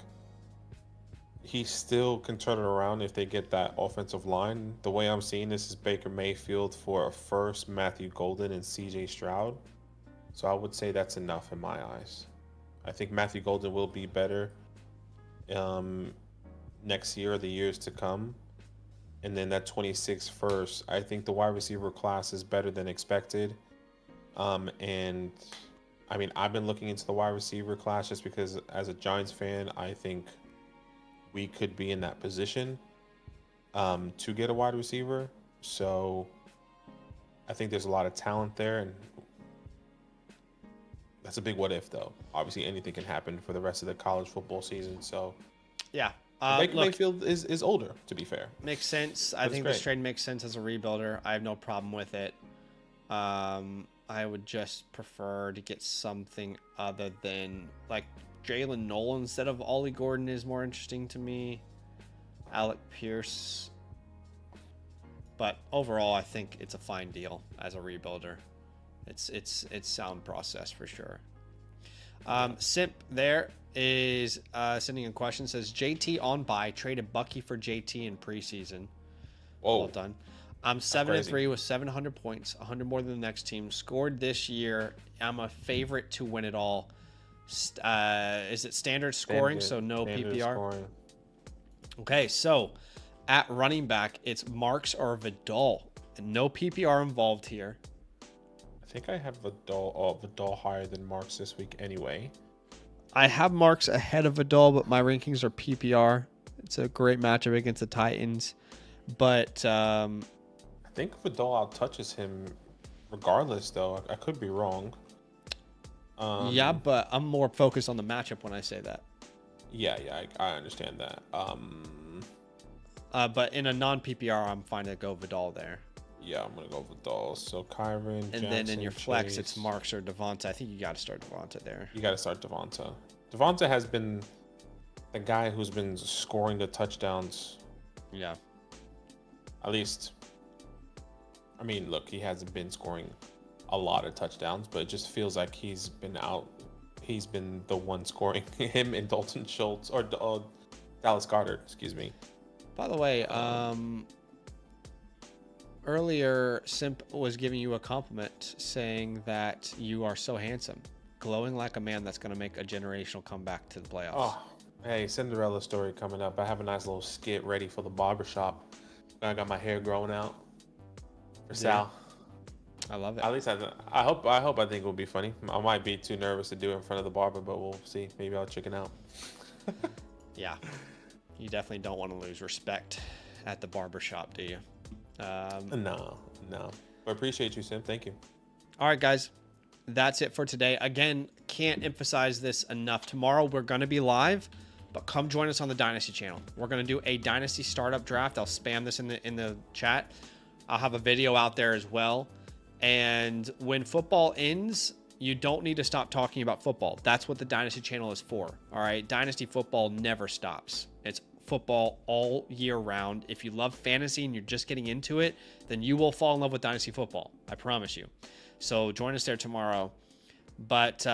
he still can turn it around if they get that offensive line. The way I'm seeing this is Baker Mayfield for a first, Matthew Golden, and CJ Stroud. So I would say that's enough in my eyes. I think Matthew Golden will be better next year or the years to come. And then that 26 first, I think the wide receiver class is better than expected. And I mean, I've been looking into the wide receiver class just because as a Giants fan, I think we could be in that position to get a wide receiver. So I think there's a lot of talent there. And that's a big what if, though. Obviously, anything can happen for the rest of the college football season. So yeah. Baker Mayfield is older, to be fair. Makes sense. I think this trade makes sense as a rebuilder. I have no problem with it. I would just prefer to get something other than like Jalen Nolan instead of Ollie Gordon is more interesting to me. Alec Pierce. But overall, I think it's a fine deal as a rebuilder. It's sound process for sure. Simp there is sending a question. Says JT on bye, traded Bucky for JT in preseason. Whoa. Well done. I'm 7-3 with 700 points, 100 more than the next team. Scored this year. I'm a favorite to win it all. Is it standard scoring? So no PPR. Scoring. Okay, so at running back, it's Marks or Vidal. And no PPR involved here. I think I have Vidal higher than Marks this week anyway. I have Marks ahead of Vidal, but my rankings are PPR. It's a great matchup against the Titans. But I think Vidal outtouches him regardless, though. I could be wrong. Yeah, but I'm more focused on the matchup when I say that. Yeah, I understand that. But in a non-PPR, I'm fine to go Vidal there. Yeah, I'm going to go Vidal. So Kyron, And Jackson, then in your flex, Chase. it's Marks or Devonta. I think you got to start Devonta there. You got to start Devonta. Devonta has been the guy who's been scoring the touchdowns. Yeah. At least, I mean, look, he hasn't been scoring a lot of touchdowns, but it just feels like he's been the one scoring. Him and Dalton Schultz, or Dallas Goedert, excuse me. By the way, earlier Simp was giving you a compliment saying that you are so handsome, glowing like a man that's going to make a generational comeback to the playoffs. Oh, hey, Cinderella story coming up. I have a nice little skit ready for the barbershop. I got my hair growing out for Sal. I love it. At least I hope I think it will be funny. I might be too nervous to do it in front of the barber, but we'll see. Maybe I'll chicken out. Yeah. You definitely don't want to lose respect at the barbershop, do you? No. I appreciate you, Sim. Thank you. All right, guys. That's it for today. Again, can't emphasize this enough. Tomorrow we're going to be live, but come join us on the Dynasty channel. We're going to do a Dynasty startup draft. I'll spam this in the chat. I'll have a video out there as well. And when football ends, you don't need to stop talking about football. That's what the Dynasty channel is for. All right. Dynasty football never stops. It's football all year round. If you love fantasy and you're just getting into it, then you will fall in love with Dynasty football. I promise you. So join us there tomorrow. But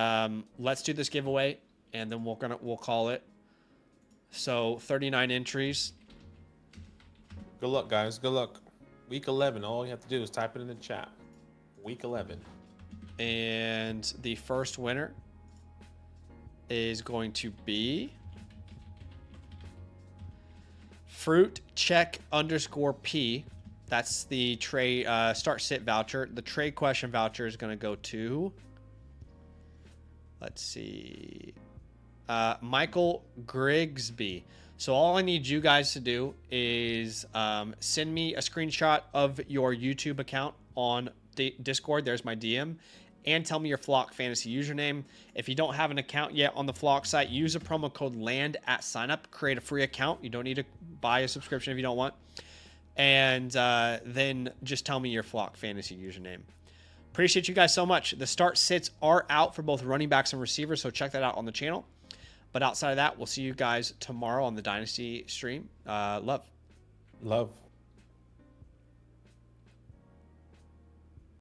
let's do this giveaway, and then we'll call it. So 39 entries. Good luck, guys. Good luck. Week 11. All you have to do is type it in the chat. Week 11. And the first winner is going to be Fruit Check _P. That's the trade start sit voucher. The trade question voucher is going to go to, let's see, Michael Grigsby. So all I need you guys to do is send me a screenshot of your YouTube account on Discord. There's my DM. And tell me your Flock Fantasy username. If you don't have an account yet on the Flock site, use a promo code LAND at signup. Create a free account. You don't need to buy a subscription if you don't want. And then just tell me your Flock Fantasy username. Appreciate you guys so much. The start sits are out for both running backs and receivers, so check that out on the channel. But outside of that, we'll see you guys tomorrow on the Dynasty stream. Love.